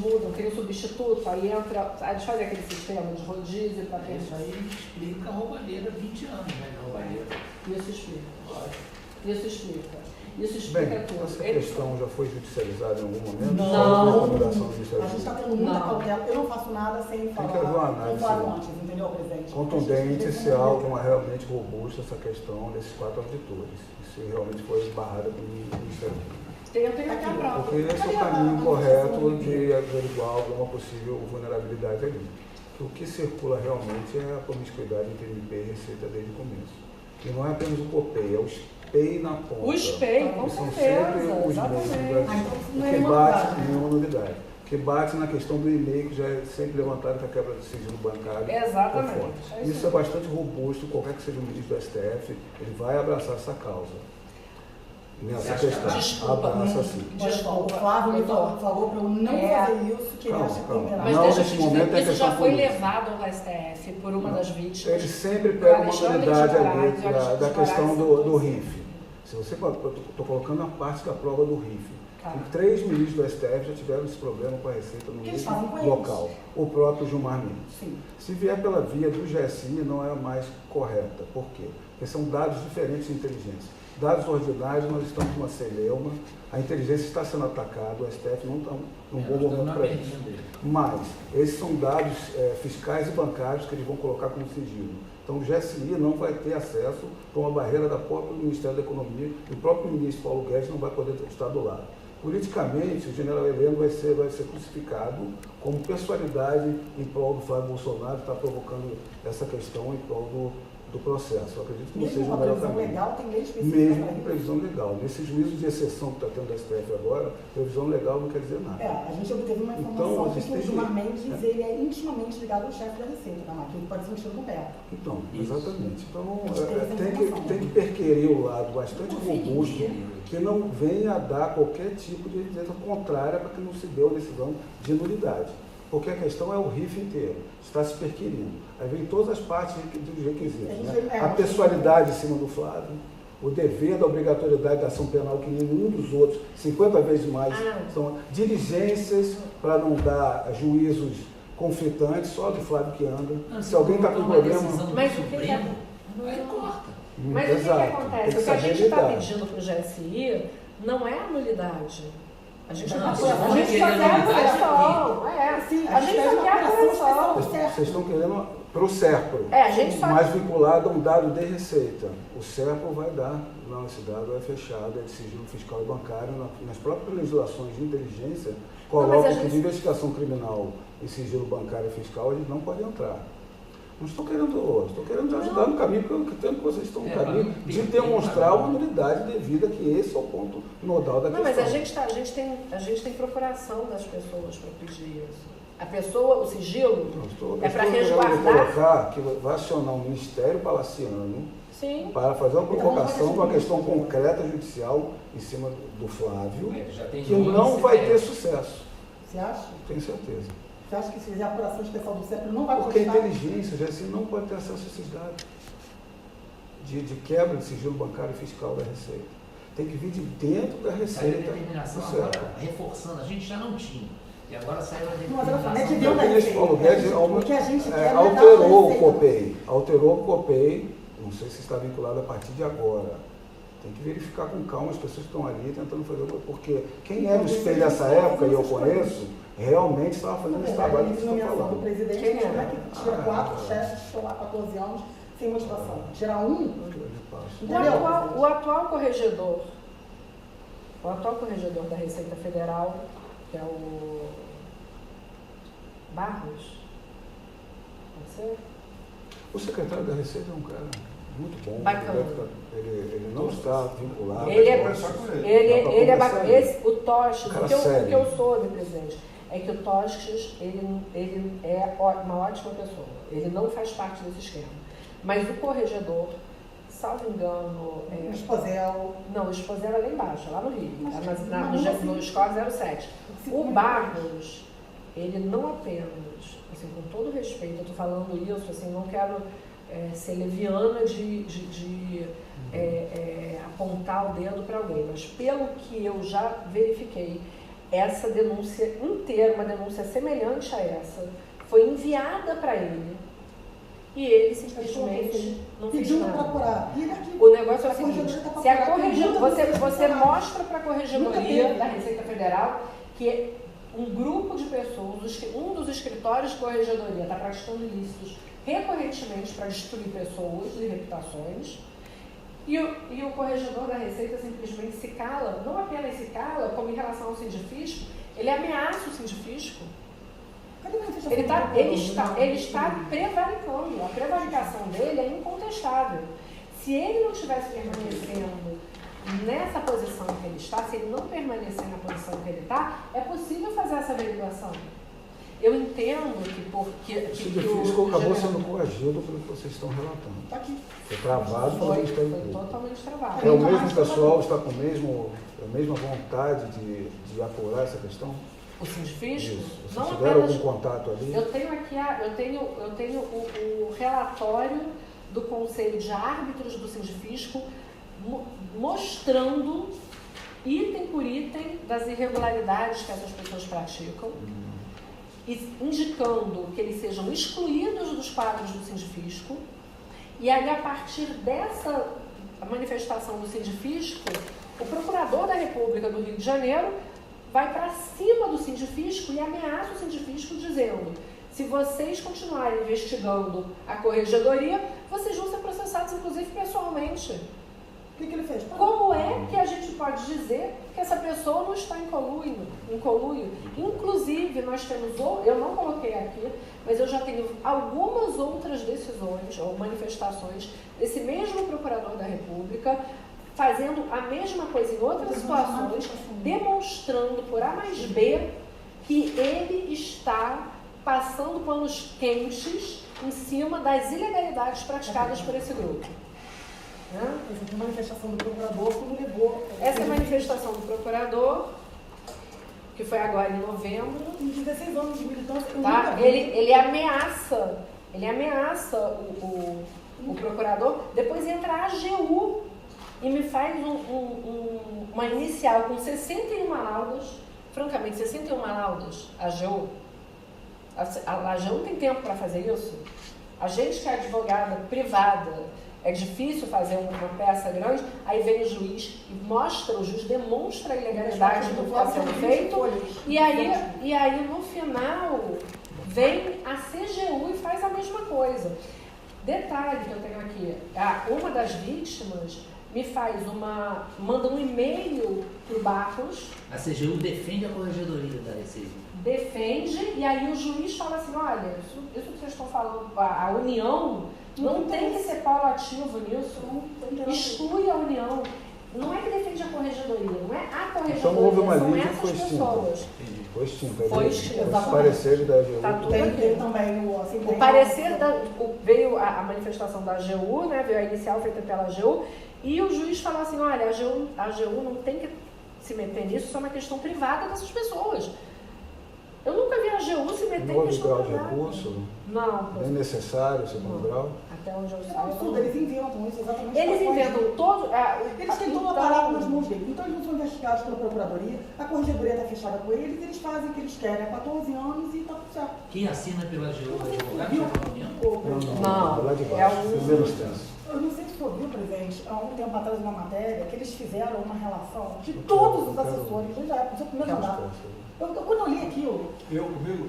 mudam, tem um substituto, aí eles fazem aquele sistema de rodízio para ter. Isso aí explica a roubalheira 20 anos, né? Roubalheira. Isso explica. Isso explica Bem, tudo. essa questão já foi judicializada em algum momento? Não. A gente está tendo muita cautela. Eu não faço nada sem falar. Tem que haver uma análise antes, entendeu, presidente? contundente se há alguma realmente robusta essa questão desses 4 auditores. Se realmente foi barrada pelo Ministério Público. Eu tenho aqui a prova. Porque esse é o caminho correto de averiguar alguma possível vulnerabilidade ali. O que circula realmente é a promiscuidade entre MP e Receita desde o começo. E não é apenas o COPEI, é o SPEI na ponta. O SPEI, com são certeza, sempre os mesmos exatamente. do Brasil. O que bate, nenhuma novidade. O que bate na questão do e-mail, que já é sempre levantado com a quebra do sigilo bancário. Exatamente. Isso é bastante robusto, qualquer que seja o ministro do STF, ele vai abraçar essa causa. Nessa questão. Desculpa, abraça sim. O Flávio me falou para eu não fazer isso, que ele acha que tem que Mas Não, deixa eu nesse te dizer, momento é isso já questão foi política. levado ao STF por uma das vítimas. Ele sempre pega uma Alexandre unidade de ali Moraes, da questão Moraes. do RIF. Se você estou colocando a parte da prova do RIF. Tá. E 3 ministros do STF já tiveram esse problema com a Receita no Eles fazem com mesmo eles. local. O próprio Gilmar Mendes. Sim. Se vier pela via do GSI, não é a mais correta. Por quê? Porque são dados diferentes de inteligência. Dados ordinários, nós estamos numa celeuma, a inteligência está sendo atacada, o STF não está num bom momento para isso. Mas esses são dados fiscais e bancários que eles vão colocar como sigilo. Então o GSI não vai ter acesso por uma barreira da própria Ministério da Economia e o próprio ministro Paulo Guedes não vai poder estar do lado. Politicamente, o general Heleno vai ser crucificado como pessoalidade em prol do Flávio Bolsonaro, está provocando essa questão em prol do processo. Eu acredito que não seja o melhor caminho. Legal, tem lei específica Mesmo com previsão legal. Nesse juízo de exceção que está tendo da STF agora, previsão legal não quer dizer nada. A gente obteve uma informação de que o Gilmar Mendes ele é intimamente ligado ao chefe da Receita, tá? Que ele pode ser um tiro no pé. Então, exatamente. Então, tem que perquerer o lado bastante robusto, que não venha a dar qualquer tipo de evidência contrária para que não se dê uma decisão de nulidade. Porque a questão é o RIF inteiro, está se perquirindo. Aí vem todas as partes dos requisitos. Né? A pessoalidade em cima do Flávio, o dever da obrigatoriedade da ação penal, que nenhum dos outros, 50 vezes mais, são diligências para não dar juízos conflitantes, só do Flávio que anda. Se alguém está com problema... Mas o que é? Aí corta. Mas o que acontece? O que a gente está pedindo para o GSI não é a nulidade. A gente só quer a correção. A gente só quer a correção. Vocês estão querendo para o SERPRO, a gente só... mais vinculado a um dado de receita. O SERPRO vai dar, não, esse dado é fechado, é de sigilo fiscal e bancário, nas próprias legislações de inteligência, colocam que de investigação criminal e sigilo bancário e fiscal, eles não podem entrar. Não estou querendo ajudar no caminho, porque eu entendo que vocês estão no caminho de demonstrar uma unidade devida, que esse é o ponto nodal da questão. Não, mas a gente tem procuração das pessoas para pedir isso. A pessoa, o sigilo, é para Eu resguardar. colocar que vai acionar um ministério palaciano Sim. para fazer uma Então, provocação de uma questão concreta judicial em cima do Flávio, Já tem que nome, não vai ter CPF. sucesso. Você acha? Tenho certeza. Você acha que se fizer a apuração especial do CEP não vai Porque a constar? inteligência, já assim, não pode ter acesso a esses dados de quebra de sigilo bancário e fiscal da Receita. Tem que vir de dentro da Saiu a Receita. determinação do CEP. agora, reforçando, a gente já não tinha. E agora saiu a Mas olha só, é de determinação. dentro da Ministro Paulo Guedes Receita. O que a gente quer alterou o COPEI. Alterou o COPEI, não sei se está vinculado a partir de agora. Tem que verificar com calma as pessoas que estão ali tentando fazer, porque quem é do espelho dessa época, e eu conheço, realmente estava fazendo esse trabalho que você está do falando. presidente, Quem mas como é é? que tira 4 chefes que estão lá há 14 anos sem motivação? Tirar um? O atual corregedor da Receita Federal, que é o Barros, pode ser? O secretário da Receita é um cara muito bom. Bacana. Ele não está vinculado. Ele é, a negócios. ele é bacana. O Tostes, Cara o que sério. eu soube, presidente, é que o Tostes, ele é uma ótima pessoa. Ele não faz parte desse esquema. Mas o corregedor, salvo engano... O Esposel. Não, o Esposel é lá embaixo, lá no Rio, no assim, Escola 07. O Barros, ele não apenas, assim, com todo respeito, eu estou falando isso, assim, não quero ser leviana de apontar o dedo para alguém, mas pelo que eu já verifiquei, essa denúncia inteira, uma denúncia semelhante a essa, foi enviada para ele e ele simplesmente não fez Pediu para nada. procurar. O negócio é o seguinte, se a corregedoria você mostra para a Corregedoria da Receita Federal que um grupo de pessoas, um dos escritórios de corregedoria está praticando ilícitos recorrentemente para destruir pessoas e reputações, e o corregedor da Receita simplesmente se cala, não apenas se cala, como em relação ao sindifisco, ele ameaça o sindifisco. Ele está prevaricando, a prevaricação dele é incontestável. Se ele não estivesse permanecendo nessa posição que ele está, se ele não permanecer na posição que ele está, é possível fazer essa averiguação. Eu entendo que O sindifisco acabou sendo coagido pelo que vocês estão relatando. Está aqui. Foi travado pelo Ministério foi Público. totalmente travado. É o mesmo pessoal, está com a mesma vontade de apurar essa questão? O sindifisco? Isso. Vocês Não tiveram apenas... algum contato ali? Eu tenho aqui eu tenho o relatório do Conselho de Árbitros do Sindifisco mostrando item por item das irregularidades que essas pessoas praticam e indicando que eles sejam excluídos dos quadros do Sindifisco. E aí, a partir dessa manifestação do Sindifisco, o Procurador da República do Rio de Janeiro vai para cima do Sindifisco e ameaça o Sindifisco dizendo: se vocês continuarem investigando a Corregedoria, vocês vão ser processados, inclusive, pessoalmente. O que ele fez? Como é que a gente pode dizer que essa pessoa não está em conluio? Inclusive, nós temos, eu não coloquei aqui, mas eu já tenho algumas outras decisões ou manifestações desse mesmo Procurador da República fazendo a mesma coisa em outras situações, demonstrando por A mais B que ele está passando panos quentes em cima das ilegalidades praticadas por esse grupo. Essa é a manifestação do procurador que levou. Essa é a manifestação do procurador, que foi agora em novembro. Em 16 anos de militância, eu Tá? nunca vi. Ele ameaça o procurador, depois entra a AGU e me faz uma inicial com 61 laudas, francamente, 61 laudas, a AGU. A AGU não tem tempo para fazer isso. A gente que é advogada privada, é difícil fazer uma peça grande, aí vem o juiz e o juiz demonstra a ilegalidade do que está sendo feito, e aí no final vem a CGU e faz a mesma coisa. Detalhe que eu tenho aqui, uma das vítimas manda um e-mail para o Barros. A CGU defende a Corregedoria da Receita. Defende, e aí o juiz fala assim: olha, isso que vocês estão falando, a União não tem que ser paulo ativo nisso, exclui a União. Não é que defende a corregedoria, não é a corregedoria, Então houve uma são lei que essas foi extinta. pessoas. Foi extinta. Foi Os extinta. pareceres da AGU. Tá tudo Tem aqui. também O parecer veio a manifestação da AGU, né, veio a inicial feita pela AGU, e o juiz falou assim, olha, a AGU não tem que se meter nisso, isso é uma questão privada dessas pessoas. Eu nunca vi a AGU se meter Não em houve questão grau de privada. recurso, Não. nem necessário, segundo grau. Até onde eu É um saiba. absurdo, eles inventam isso exatamente. Eles pra inventam todo. Eles têm todo o aparato nas mãos deles. Então eles não são investigados pela Procuradoria, a Corregedoria está fechada com eles fazem o que eles querem há 14 anos e está tudo certo. Quem assina pela AGU, o advogado, Viu? chama a união? Não, lá de é baixo, um- primeiro instância. Eu não sei se você viu, presidente, há um tempo atrás uma matéria que eles fizeram uma relação de todos os assessores, desde a época do seu primeiro mandato. Quando eu li aquilo, Comigo?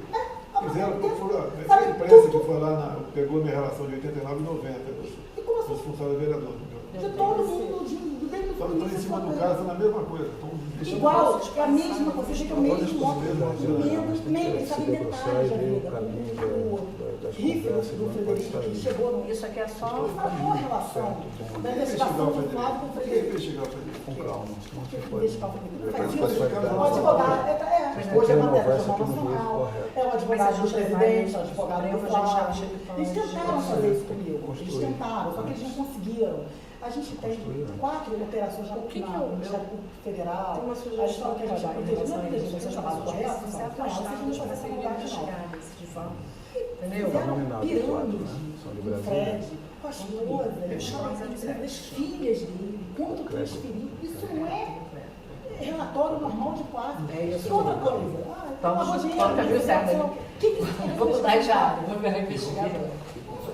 a Fizeram, matéria essa sabe imprensa tudo que foi lá, pegou minha relação de 89 e 90, e como dos funcionários vereadores. de todo mundo, desde o Só que estão em cima do cara, estão na mesma coisa. Estão deixando igual, é a mesma coisa, você tem o mesmo Todos modo, os mesmos, eles sabem detalhes da vida. das Riff conversas, do não pode Frederico, estar que aí. chegou no Isso aqui é só. a boa relação da investigação do Flávio com o Frederico. Com calma, senão você Deixa pode... eu falar aqui. Não faz Depois isso. vai dar- O advogado, hoje é matéria do Jornal Essa Nacional, correto. é o advogado do presidente, é o advogado do Flávio. Eles tentaram fazer isso comigo, eles tentaram, só que eles não conseguiram. A gente tem 4 operações já no Ministério Público Federal, Tem uma a sugestão gente fala que a gente trabalho em protege, não relação é a proteger, isso, mas é vocês trabalho correto, se não, afastar vocês não de fazem essa vontade, não. de forma. Entendeu? Tá nominado Pirâmide, quatro, né? São de com Brasília. Fred, com a esposa, das filhas dele, quanto transferiu. Isso não é relatório normal de quadro. E outra coisa, Toca, viu, Sérgio? o que isso tem a ver com Vou mudar já, investigação? vou virar investigador.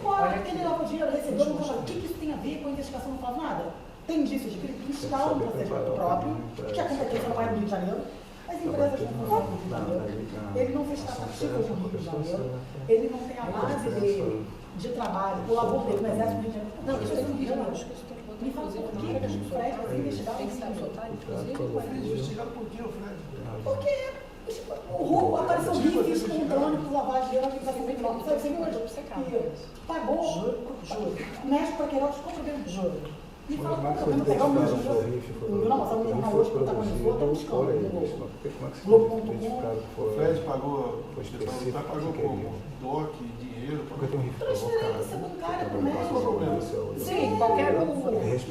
Olha, aquele lavou dinheiro, recebeu, não trabalho. O que isso tem a ver com a investigação? Não faz nada. Tem indícios de crime, instala um procedimento próprio, que a competência não é no Rio de Janeiro. As empresas não são no Rio de Janeiro. Ele não fez tratativas no Rio de Janeiro. Ele não tem a base dele de trabalho, o labor dele no Exército do Rio de Janeiro. Não, isso tem no Rio de Janeiro. acho que isso tem que botar, Me fala inclusive, por na que hora que que a o gente Fred vai ser investigado tem que estar no Rio? soltado, inclusive. investigado por quê, Fred? Porque o Roubo apareceu rico espontâneo por lavagem de dinheiro, organização criminosa. Sabe, você viu? Pagou, juro. Mexe para Queiroz, qual o problema? Juro. E fala, qual o problema? Pegar o meu dinheiro. Não, mas a mulher hoje protagonizou, está buscando. O Fred pagou, Foi você específico, pagou que como? queria. DOC, dinheiro, Porque tem um risco Transferência bancária para o médico. Sim, qualquer um.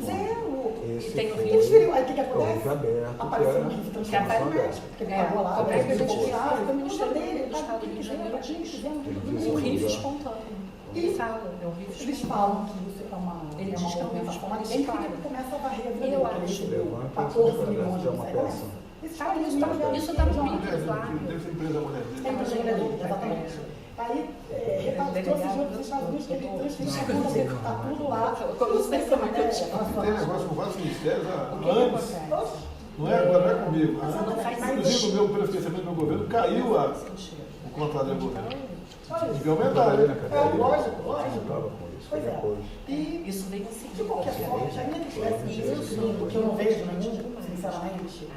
Zero. Esse tem o foi Transferiu. Aí o que o risco acontece? aberto, Apareceu um que risco de é transformação aparece. médica. Porque ele pagou lá, Como é que a gente confiava, fica o o Ministério dele, Público do Estado do Rio de Janeiro diz o RIF espontâneo. Ele fala, é o RIF Eles espontâneo. falam que isso é uma Ele diz que é um aumentação, mas risco tem que claro. começa a varrer a vida Eu dele, que ele acho. recebeu Levanta, 14 milhões isso é uma peça. Esses Sabe, isso 14 milhões isso tá no já- mínimo, claro. deve ser empresa da mulher dele. É a empresa dele, exatamente. Aí, trouxe junto dos Estados Unidos que ele transferiu a conta dele, tá tudo lá. Isso tem que ser matéria. Tem negócio com vários ministérios O que que antes. acontece? Não é agora, não é comigo. Não faz Inclusive, o meu, pelo esquecimento do meu governo, caiu o contrato do governo. Devia aumentar, né? Lógico. Pois é. E, Isso vem assim. de qualquer forma, ainda que tivesse isso, porque eu não vejo nenhum, sinceramente,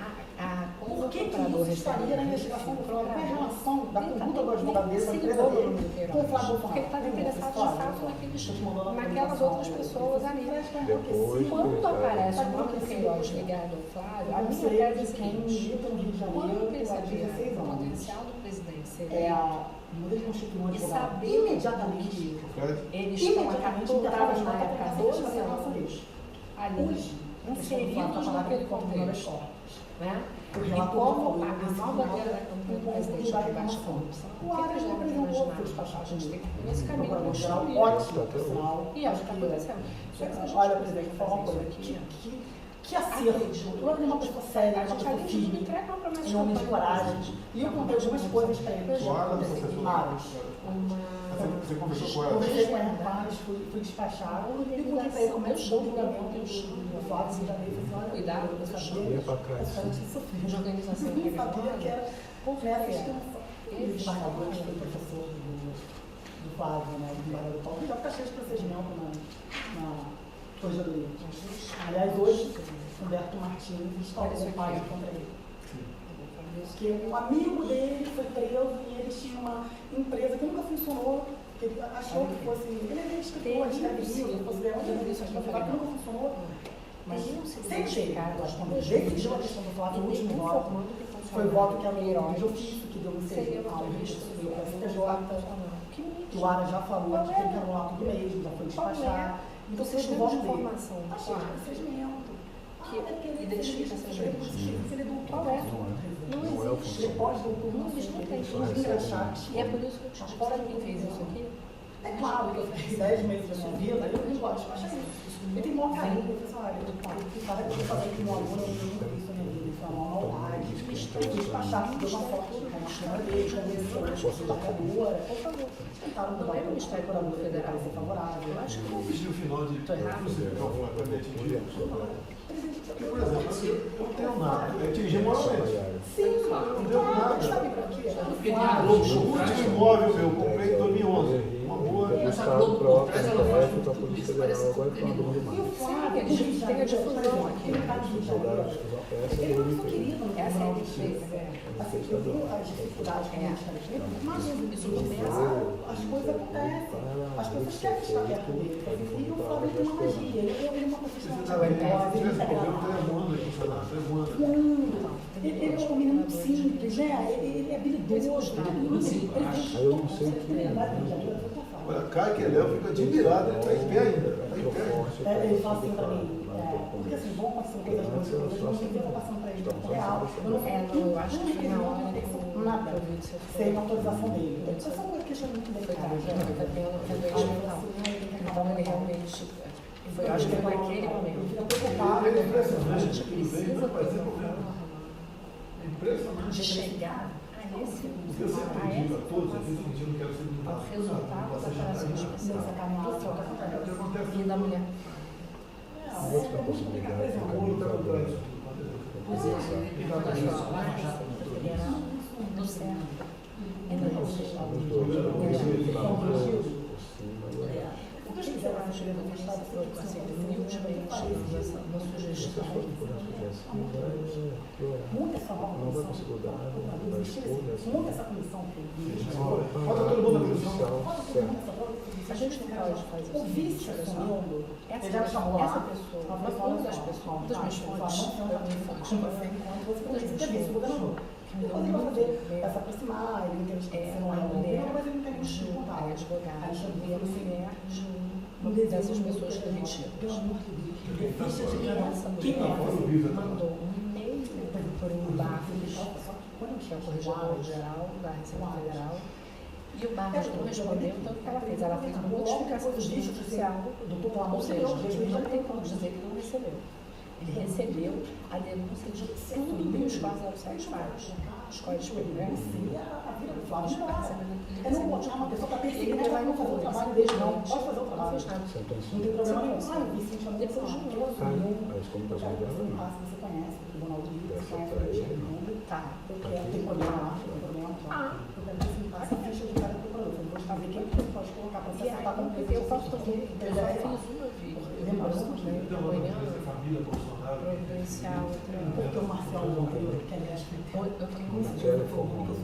por que isso estaria na investigação do Flávio? Qual é a relação da conduta do advogado dele, da empresa dele, com o Flávio Porque ele estava interessado de fato naquelas outras pessoas ali. Depois, Quando aparece o nome do Queiroz ligado ao Flávio, a minha tese é a seguinte: quando eu percebi o potencial do presidente ser e saber imediatamente, eles estão estavam na época 12 anos ali, inseridos naquele contexto, né? E como a nova campanha do presidente de baixa corrupção, o que eles devem imaginar? A gente tem que ir nesse caminho construir. ótimo, E é o que está acontecendo. olha, presidente, vou falar uma coisa. Que acerto. Eu é uma pessoa séria, uma pessoa firme, em nome de coragem. E eu contei algumas coisas para ele. Várias. Você conversou com ela? Conversei com ela várias, fui despachar. E contei para ele como é que o julgamento do Flávio de Janeiro. Cuidado, eu ia para trás. de organização Eu nem sabia que era por essa Eles embargador, que foi professor do Flávio, né? Do embargador Paulo. Já está cheio de procedimento na corregedoria. Aliás, hoje, Humberto Martins instalou um pai contra ele. Porque um amigo dele foi preso e eles tinham uma empresa que nunca funcionou, que ele achou que fosse. Ele é escritor, escreve livro, fosse ver onde ele isso aqui, nunca funcionou. Mas Teriam sido sem ter, identificados quando os decidiu a vídeos questão do voto, e o último voto, informando que foi o voto que a lei funcionários de ofício, que deu no seriam ao previstos do STJ, Que que o Ara já falou que tem que anular tudo mesmo, já foi despachado. Então, vocês o têm voto de dele. informação Achei claro, que vocês mentam. que identifica essas vezes. Ele é doutor. Qual é? Não existe. Ele pode doutor. Não, eles não têm. Muito engraçado. E é por isso que eu te digo, sabe quem fez isso aqui? É claro que eu fiz 10 meses da minha vida, eu não gosto de despachar isso. Eu tenho maior carinho, eu falei, olha, eu falei que meu aluno, eu nunca vi isso na minha vida, isso é uma maldade. Despachar, deu uma foto com uma câmera dele, conversou, da acabou. Por favor, tentaram mudar o Ministério Público Federal ser favorável. Eu acho que não Existe o final de Tô errado? você calcular quando é atingido. Porque, por exemplo, eu não tenho nada. Eu atingi moralmente. sim, Não deu nada. sabe pra quê? Porque tem a Globo O por trás. último imóvel meu, eu comprei em 2011. Uma rua. Essa Globo por trás, ela faz para a tudo Polícia isso, parece Federal, agora que está andando E o demais. Flávio, Eles têm a difusão aqui. Ele não foi querido no Essa é Tribunal a de Justiça. diferença. Assim, eu tenho as dificuldades com o Ministério Público, mas Isso não tem as coisas acontecem. As pessoas querem estar perto dele. E o Flávio tem uma magia. Ele é uma profissional Você sabe, talentosa, ele esse é problema tem a manda aqui, funcionário, Ele é um menino muito simples, né? Ele é habilidoso. Aí eu não sei que Olha, Caio que Léo fica admirado, ele está em pé ainda. Tá em pé. Ele fala assim pra mim, porque assim, vão acontecer coisas boas, coisas ruins, eu vou passando pra ele em tempo real. Eu não Eu acho que foi na hora que nada, o vídeo você sem autorização dele. Isso é uma questão muito foi delicada. Então ele realmente foi, acho que foi naquele momento. Fica preocupado. Ele é impressionante, A gente tudo bem, precisa não vai ser ter uma problema. forma É impressionante. de chegar a esse Porque eu sempre digo a todos, às vezes eu não quero ser muito ao resultado da operação especial e da mulher. outra possibilidade de caminhar Federal do CERN e da o que eu acho que eu assim, humildemente uma sugestão Muita essa não vai conseguir mudar, vai expor muita essa comissão que Falta todo mundo na comissão. a gente não pode fazer o vice assumindo, ele já me chamou essa lá, pessoa, ela uma falou, das pessoas, uma das minhas fontes, não tem você vice, o governador. Depois ele vai fazer, vai se aproximar, ele entende que você não é um modelo, mas ele entende que você não é advogada, Aí chama e a mulher de uma dessas pessoas demitidas. Pelo amor de Deus, ficha de criança, Quem quem é? mandou um e-mail por um Barros, que é o corregedor geral da Receita Federal, e o Barros não respondeu, então o que ela fez? Ela fez uma notificação judicial, ou seja, ele não tem como dizer que não recebeu. Ele recebeu a denúncia de tudo que os 407 faz. Os códigos penais. É não pode chamar uma pessoa para perseguir, mas vai não fazer o trabalho dele, não. Pode fazer o trabalho. Não tem problema nenhum. Ah, o vice chamou Depois de um ano. as comunicações dela não. Você conhece o Tribunal do Rio, você Essa conhece pra o ele, não. Ministério Tá. Tem problema lá, tem problema lá. Eu quero que você faça a ficha de cada procurador. Eu vou te fazer quem que pode colocar para você acertar com o Eu posso fazer, eu já fiz uma vídeo, Então, essa família Bolsonaro. providencial, Porque o Marcelo Monteiro, que é eu tenho uma Marcelo é formado.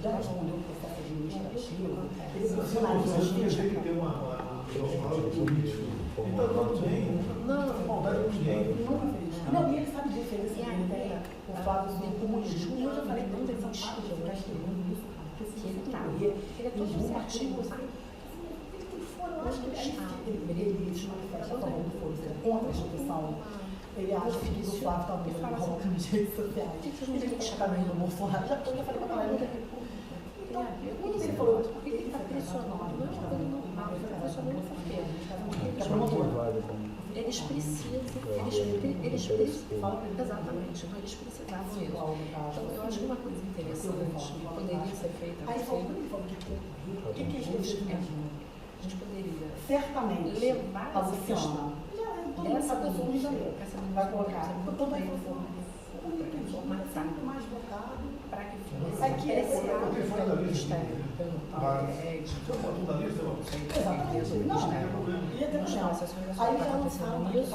já respondeu o processo administrativo, ele Você profissionaliza tem que ter uma palavra político. Então, tudo bem. Não maldade com ninguém. Não, e ele sabe disso, ele sabe ideia. O fato do comunismo. Eu já falei tanto, ele são parte de ficar escrevendo isso, porque ele tá. ele é todo certinho. eu acho que ele se manifesta a favor do força contra a instituição. Ele acha que o Flávio está muito falando nas redes sociais. Ele está também no Bolsonaro. Já falei para ele. Então, ele falou, Ele está pressionando, não é uma coisa normal, ele está pressionando por quê? Eles precisam, eles precisam, exatamente, então eles precisavam disso. Então, eu acho que uma coisa interessante que poderia ser feita, aí falou o que é isso? a gente poderia Certamente levar a essa Luciana questão essa pessoa no Rio de Janeiro vai colocar toda a informação mais votado para que É fosse que apreciado pelo Ministério, pelo Paulo Guedes, aí já lançaram isso,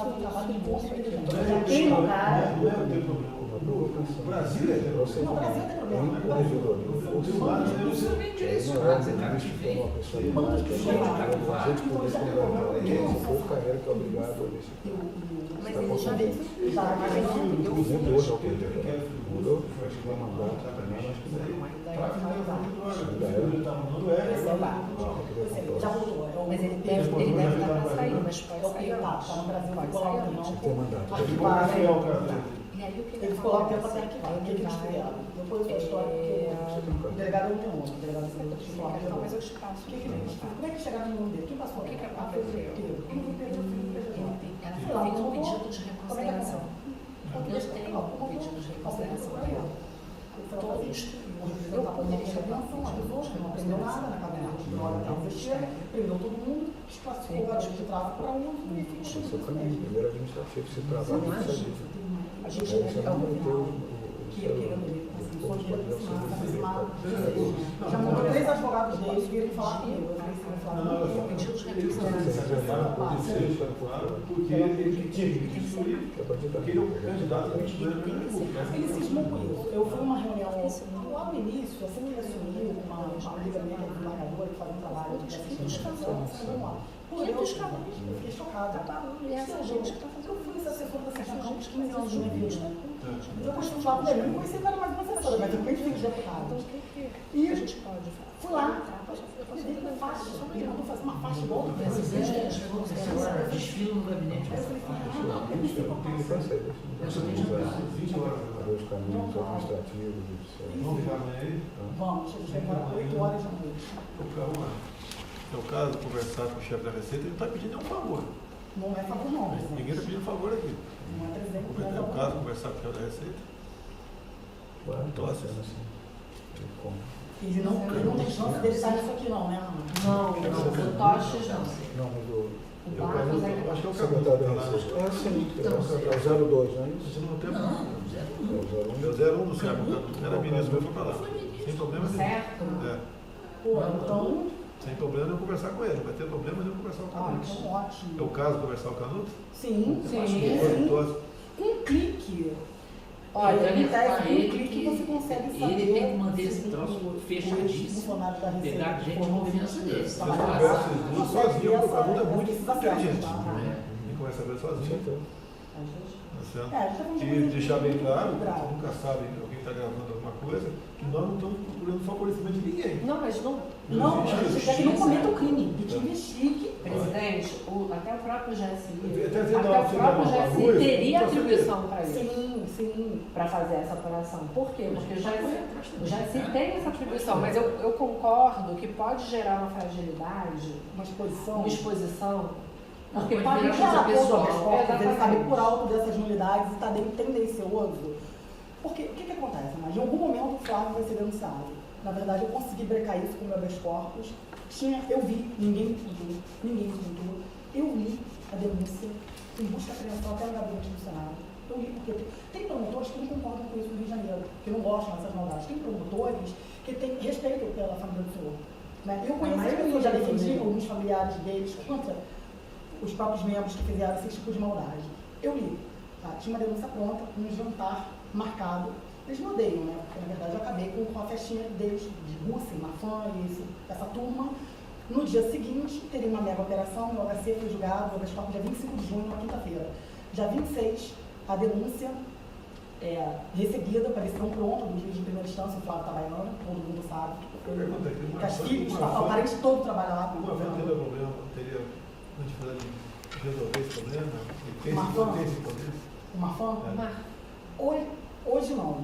já tem lugar estou pensando. Brasília? Não, Brasil tem problema. Isso também é direcionado, você tá aqui vem. Uma pessoa a gente poder conversar, o povo carreira que é obrigado a deixar. Mas ele já veio. Inclusive hoje é o que mudou, acho que vai mandar também, acho que Já voltou. Mas ele deve estar para sair, mas pode sair. Tá no Brasil, vai colar o tinha que ter mandado. E aí o que ele ficou lá um tempo até arquivado. O que eles fizeram? Depois da história, o delegado não tem nome. O delegado não tem nome. mas eu te passo. O que ele fez? Como é que chegaram no nome dele? Quem passou? O que Ela aconteceu? Ela fez um pedido de reconsideração. Eles têm um pedido de reconsideração dela. Todos. Eu poderia levar um pedido de não aprendeu nada na cabeça. Na hora da investigação, prendeu todo mundo, desclassificou o garoto de tráfico para um e Esse é o caminho, primeiro administrativo, se trabalha com isso. a gente Aí você não vai ter o já mandou 3 advogados deles virem falar comigo. pedido de reconsideração. Porque ele tinha que destruir, porque ele é um candidato a Ele cismou com isso. Eu fui numa reunião lá no início, assim que ele assumiu, uma amiga minha que é desembargadora, que faz um trabalho de assistência. Pô, eu fiquei chocada. E essa gente que está fazendo. Eu fui assessora da Sessão de 15 anos de minha vida. Eu costumo falar com ele, eu não conhecia que era mais uma assessora, mas eu conheci de deputado. Então, o que E a gente pode fazer? fui lá, ele mandou faixa, ele mandou fazer uma faixa igual do Desfila no gabinete. Os caminhos administrativos, Vamos ficar amanhã aí? Vamos, a gente vai embora 8 horas da noite. É o caso de conversar com o chefe da Receita, ele não está pedindo nenhum favor. Não é favor não, Ninguém está pedindo favor aqui. não é 300, não É é o favor. caso de conversar com o chefe da Receita. Ele não tem chance dele sair nisso aqui não, né, Ana? Não, o Toches não. Não, mas o Eu acho que é o secretário da caso. Receita. É sim, é o 02, não é isso? Você não tem Não, É o 01. É o 01 do Sérgio, era ministro, foi para lá. Sem problema nenhum. Certo? É, Pô, então, sem problema nenhum conversar com ele, não vai ter problema nenhum conversar com o Canuto. então ótimo. É o caso de conversar com o Canuto? Sim, Sim. um clique. Olha, Olha, em tese, pra com ele um clique que você consegue ele saber. tem que manter esse se troço o fechadíssimo. funcionário da Receita Pegar gente for de confiança dele. Se eu converso esses duas sozinho, porque o Canuto é muito inteligente. É, Ele conversa com ele sozinho. Tá certo? a gente tá falando de E coisa deixar bem claro, grave. você nunca sabe alguém está gravando alguma coisa, que nós não estamos procurando favorecimento de ninguém. Não, mas não. Não, a gente quer que não cometa o crime, que te investigue. Presidente, até o próprio GSI, Até até o próprio GSI teria atribuição para isso, Sim. para fazer essa apuração. Por quê? Porque o GSI tem essa atribuição, mas eu concordo que pode gerar uma fragilidade, Uma exposição. uma exposição, porque Não, pode mas Gerar gerar pessoal, pouco habeas corpus, ele sabe por exatamente. alto dessas nulidades e está tendencioso. Porque o que acontece? Mas em algum momento o Flávio vai ser denunciado. Na verdade, eu consegui brecar isso com o meu habeas corpus. Eu vi, ninguém me contou. Eu li a denúncia em busca apreensão até no gabinete do Senado. Eu li porque tem promotores que não concordam com isso no Rio de Janeiro, que não gostam dessas maldades. Tem promotores que têm respeito pela família do senhor. Né? Eu conheço as pessoas, já defendi alguns familiares deles contra os próprios membros que fizeram esse tipo de maldade. Eu li. Tá? Tinha uma denúncia pronta, um jantar marcado. Eles me odeiam, né? Porque, na verdade, eu acabei com a festinha deles, de Rússia, Mafã e essa turma. No dia seguinte, teria uma mega operação, o HC foi julgado, o habeas corpus dia 25 de junho, na quinta-feira. Dia 26, a denúncia recebida, parecia pronto, do juiz de primeira instância, o Flávio Tabaiano, todo mundo sabe. Pergunta aqui, Castilho, o parente todo trabalha lá com o Uma vez governo. teria problema, teria uma dificuldade de resolver esse problema? Tem esse poder? O Mafã? É. Hoje não.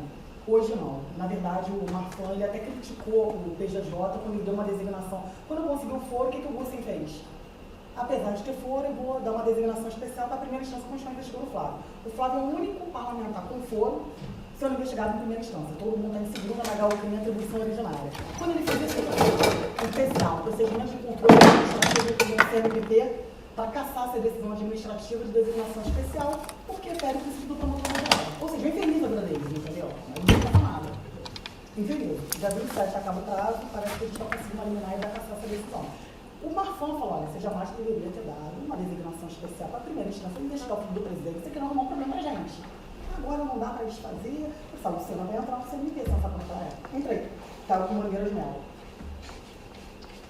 Hoje não. Na verdade, o Marfan, ele até criticou o PJJ quando ele deu uma designação. Quando eu consegui o foro, o que o Gussen fez? Apesar de ter foro, eu vou dar uma designação especial para a primeira instância continuar investigando o Flávio. O Flávio é o único parlamentar com foro sendo investigado em primeira instância. Todo mundo está em segunda, negar o crime e atribuição originária. Quando ele fez isso, especial, procedimento de controle administrativo do CNPP, para cassar essa decisão administrativa de designação especial, porque fere o princípio do promotor regional. Ou seja, infeliz a vida deles, entendeu? Não passa nada. Infeliz. Já 27 acaba o prazo, parece que a gente está conseguindo eliminar e vai cassar essa decisão. O Marfan falou, olha, você jamais deveria ter dado uma designação especial para a primeira instância, investigar o filho do presidente, você quer arrumar um problema pra gente. Agora não dá para desfazer. Eu essa Luciana vai entrar no CNT, você não sabe como ela é. Entrei, estava com Mangueira de Mel.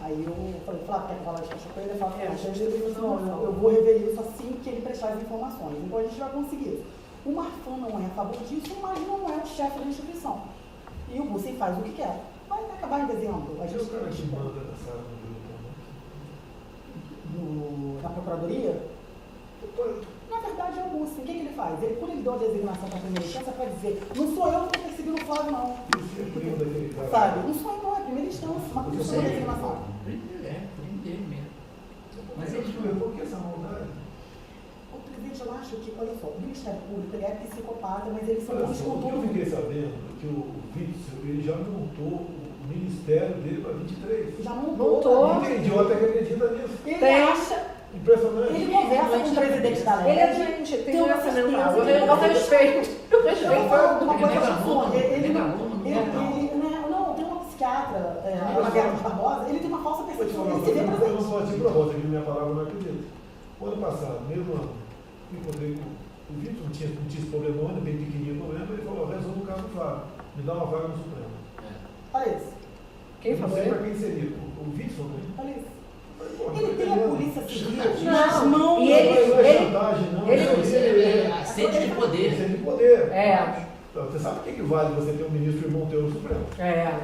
Aí eu falei, Flávio, quer que eu fale de cachoeira? Ele falou, ele falou assim, não, eu vou rever isso assim que ele prestar as informações. Então a gente vai conseguir isso. O Marfan não é a favor disso, mas não é o chefe da instituição. E o Bucem faz o que quer. Vai acabar em dezembro. A gente cara que manda nessa área na Procuradoria? Na verdade é o Bucem. O que ele faz? Ele, quando ele deu a designação para a primeira instância, para dizer, não sou eu que estou perseguindo o Flávio, não. Sabe? Não sou eu, não, é a primeira instância, uma designação. Prende ele mesmo. Mas ele por que essa maldade? O presidente, eu acho que, olha só, o Ministério Público ele é psicopata, mas eles são Olha bons só, com o que eu todo fiquei mundo. sabendo é que o Witzel, ele já montou o ministério dele para 23. Já Montou. montou. Tem idiota que acredita nisso. Ele Tem. acha, Impressionante. ele conversa com o presidente da lei. Ele é doente, tem Tenho doença certeza mental. que Eu respeito. Eu Eu vou respeito. falar uma Ele coisa nega assim, aluno, ele nega aluno, não, tem uma psiquiatra, a Guerra de Barbosa, ele tem uma falsa Vou te percepção, falar uma ele se vê coisa, eu não presente. sou ativo pra volta, que minha palavra não acredita. O ano passado, mesmo ano, me encontrei com o Vitor, não tinha esse problema, bem pequenininho o problema, ele falou, resolve o caso do Flávio, me dá uma vaga no Supremo. Olha isso, Quem Eu não falou sei isso? para quem seria, o Vitor, né? olha isso. Falei, pô, Ele tem a polícia civil Não, nas mãos. e ele- não é chantagem, não. ele- Isso aí É sede de poder. Sede de poder. É. Então, você sabe o que vale você ter um ministro irmão teu no Supremo? É.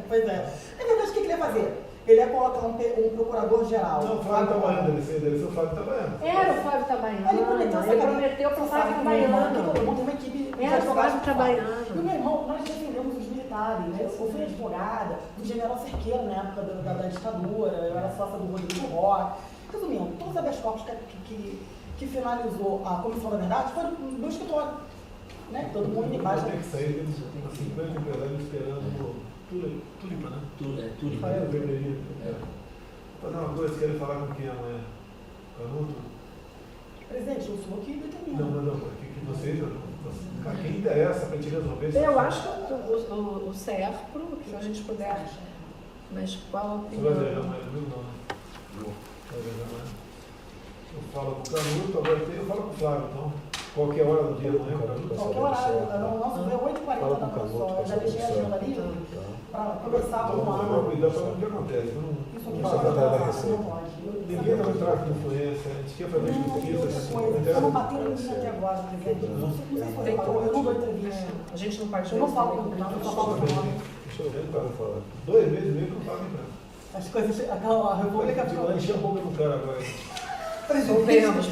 Pois é. Na verdade, o que ele ia fazer? Ele ia colocar um procurador-geral. Não, o Flávio Itabaiana, deve ser o Flávio Itabaiana. Era o Flávio Itabaiana. Ele prometeu essa Ele prometeu para o Flávio Itabaiana. Eu montei uma equipe de Era o advogados Flávio do Flávio. Itabaiana. E o meu irmão, nós defendemos os militares, né? Eu fui advogada do general Cerqueira na época da ditadura, eu era sócia do Rodrigo Roque. Resumindo, todos os habeas corpus que finalizou a Comissão da Verdade foram no meu escritório. Né? Todo mundo embaixo. Tem que sair, tem 50 empresários esperando no Tulipa, né? Tudo. Ah, é, o vermelhinho. Vou fazer uma coisa, vocês querem falar com quem amanhã? Canuto? Presidente, eu sou aqui e determino. Não, que vocês, a quem interessa para a gente resolver isso. Eu acho que o CERPRO, se a gente puder, mas qual a Você vai opinião? viajar amanhã comigo? Não, né? Vai viajar amanhã? Eu falo com o Canuto, agora eu falo com o Flávio, então. Qualquer hora do dia amanhã, Canuto. Qualquer horário, o nosso é 8h40 da manhã só. Eu já deixei a agenda livre para começar a Então, arrumar. cuidado para o que acontece. Isso aqui Não fala secretário da não Receita. pode. Ninguém vai entrar com influência, a gente quer fazer justiça. Estamos batendo nisso até agora, presidente. Não sei se você reparou, eu não dou entrevista. A gente não pode Eu não falo com o eu só falo com o nome. Deixa eu ver, para falar. 2 meses e meio que eu não falo em branco. As coisas, a República Digo, lá encher a boca do cara agora. Soubemos, É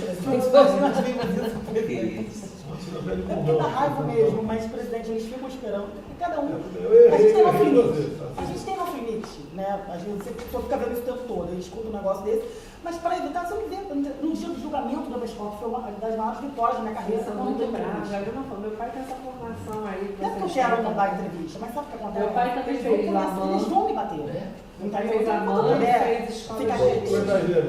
porque dá raiva mesmo, mas, presidente, eles ficam esperando. Cada um. Eu A gente tem nosso errei duas limite. vezes, tá? A gente tem nosso limite, né? A gente só fica vendo isso o tempo todo, eu escuto um negócio desse. Mas para evitar, você não vê. No dia do julgamento do habeas corpus, foi uma das maiores vitórias da minha carreira. Eles são muito bravos. Já viu, não falou, meu pai tem essa formação aí. Não é que eu quero não dar entrevista, mas sabe o que acontece? Meu pai também Eles vão fez começar- lá, Eles vão me bater. É. Meu pai fez a mãe, fez escola Fica de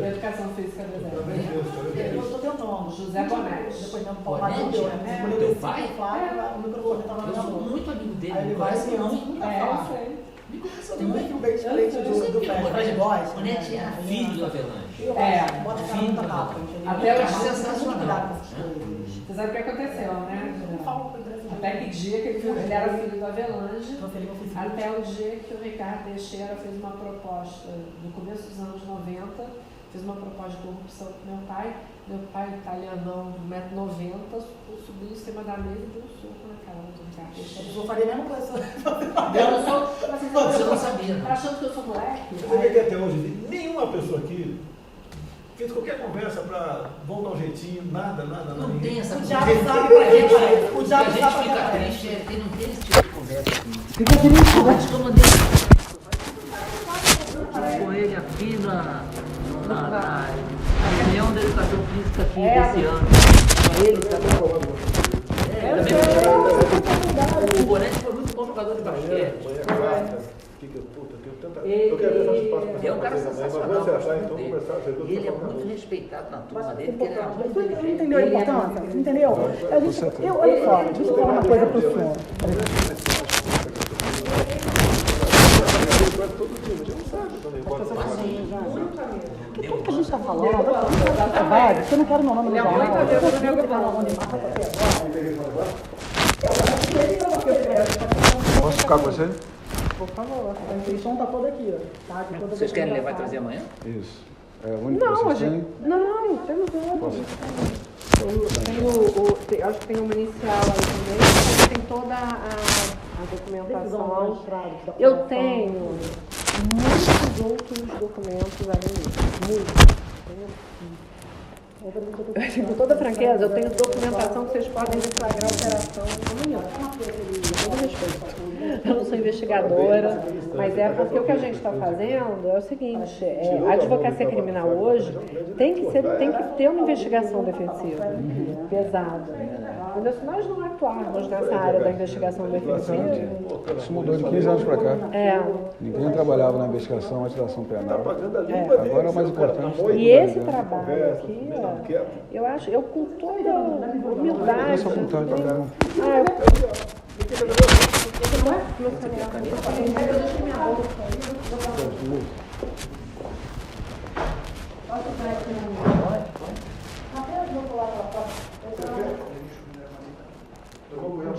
educação física do Eu também Brasil. fiz. Eu estou tentando. José Bonete. Depois mesmo, Bonete? Paulo deu, né? É, Quando eu teu desci pai? com o Flávio, o microfone estava na Eu minha sou mão. muito amigo dele. Aí ele me vai conhece assim, muito. muito pra É, eu falar. sei. Me conhece Tem muito muito. que o bem diferente Eu do sei que Fred, o Fred gosta. Bonete era filho do Avelange. Eu É, acho, bota o cara muita capa, entendeu? Até o Cara, dia muito cuidado com essas sensacional. coisas. Você sabe o que aconteceu, né? Eu falo com ele, Até que dia que ele era filho do Avelange, transferi meu Facebook. até o dia que o Ricardo Teixeira fez uma proposta, no começo dos anos 90, fez uma proposta de corrupção com meu pai italianão, 1,90 m, subiu em cima da mesa e deu um soco na cara do Ricardo Teixeira. Eu faria a mesma coisa. Eu não sou, assim, Você não sabia, tá não. achando que eu sou moleque? Você vê que até hoje nenhuma pessoa aqui fez qualquer conversa para vamos dar um jeitinho, nada. Não tem essa O conversa. diabo sabe pra quem vai. O A diabo gente sabe pra quem fica vai. triste, é que não tem esse tipo de conversa aqui. Fica triste, né? Antes que eu mandei com ele aqui na reunião da educação física aqui desse ano. Ele também. O Bonete foi muito bom jogador de basquete. É um cara sensacional. Ele é muito respeitado na turma dele, porque ele era muito Você não inteligente. entendeu a importância? Você entendeu? Olha só, deixa eu falar uma coisa pro senhor. Porque tudo que a gente está falando, vai, você não quer o meu nome no jornal, você não quer o meu nome de marca até agora. ficar com você? Por favor, a inscrição está toda aqui, ó. Tá? Aqui toda Vocês querem levar e trazer amanhã? Isso. É o único que Não, a vocês gente. têm? Não, temos outro. Posso? Acho que tem um inicial aí também, tem toda a documentação. Eu tenho muitos outros documentos além disso. Muitos. Com toda franqueza, eu tenho documentação que vocês podem deflagrar a operação amanhã. Com todo respeito. Eu não sou investigadora, mas é porque o que a gente está fazendo é o seguinte, a advocacia criminal hoje tem que ter uma investigação defensiva pesada. Entendeu? Se nós não atuarmos nessa área da investigação defensiva... Isso mudou de 15 anos para cá. Ninguém trabalhava na investigação antes da ação penal. Agora é o mais importante. E esse trabalho aqui, eu acho, eu com toda humildade...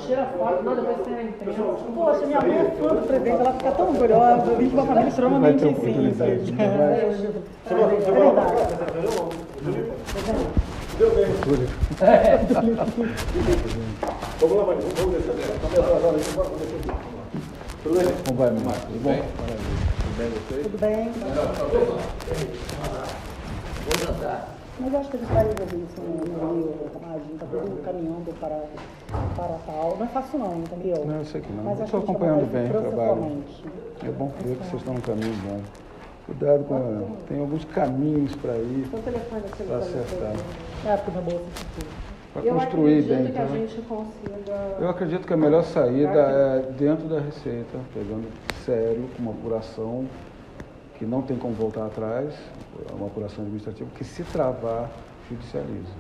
Tira foto, não, depois você na imprensa. Poxa, minha mãe é fã do presidente, ela fica tão orgulhosa. Vim de uma família extremamente simples. É verdade. Deu bem. Vamos lá, Maria. Vamos descer. Está meio atrasado aqui. Vamos descer aqui. Tudo bem? Como vai, Marcos? Tudo bem? Maravilha. Tudo bem, vocês? Tudo bem. Mas eu acho que a gente vai resolver isso no Rio, a gente está todo caminhando para tal. Não é fácil não, entendeu? Não, eu sei que não. Mas eu acho estou que acompanhando bem o trabalho. provavelmente. É bom ver que vocês estão no caminho bom. Cuidado com... Tem alguns caminhos para ir, Seu telefone aqui para acertar. É, porque minha bolsa Para construir bem. Eu acredito que a gente consiga... Eu acredito que a melhor saída é dentro da Receita, pegando sério, com uma apuração que não tem como voltar atrás, uma apuração administrativa, que se travar, judicializa.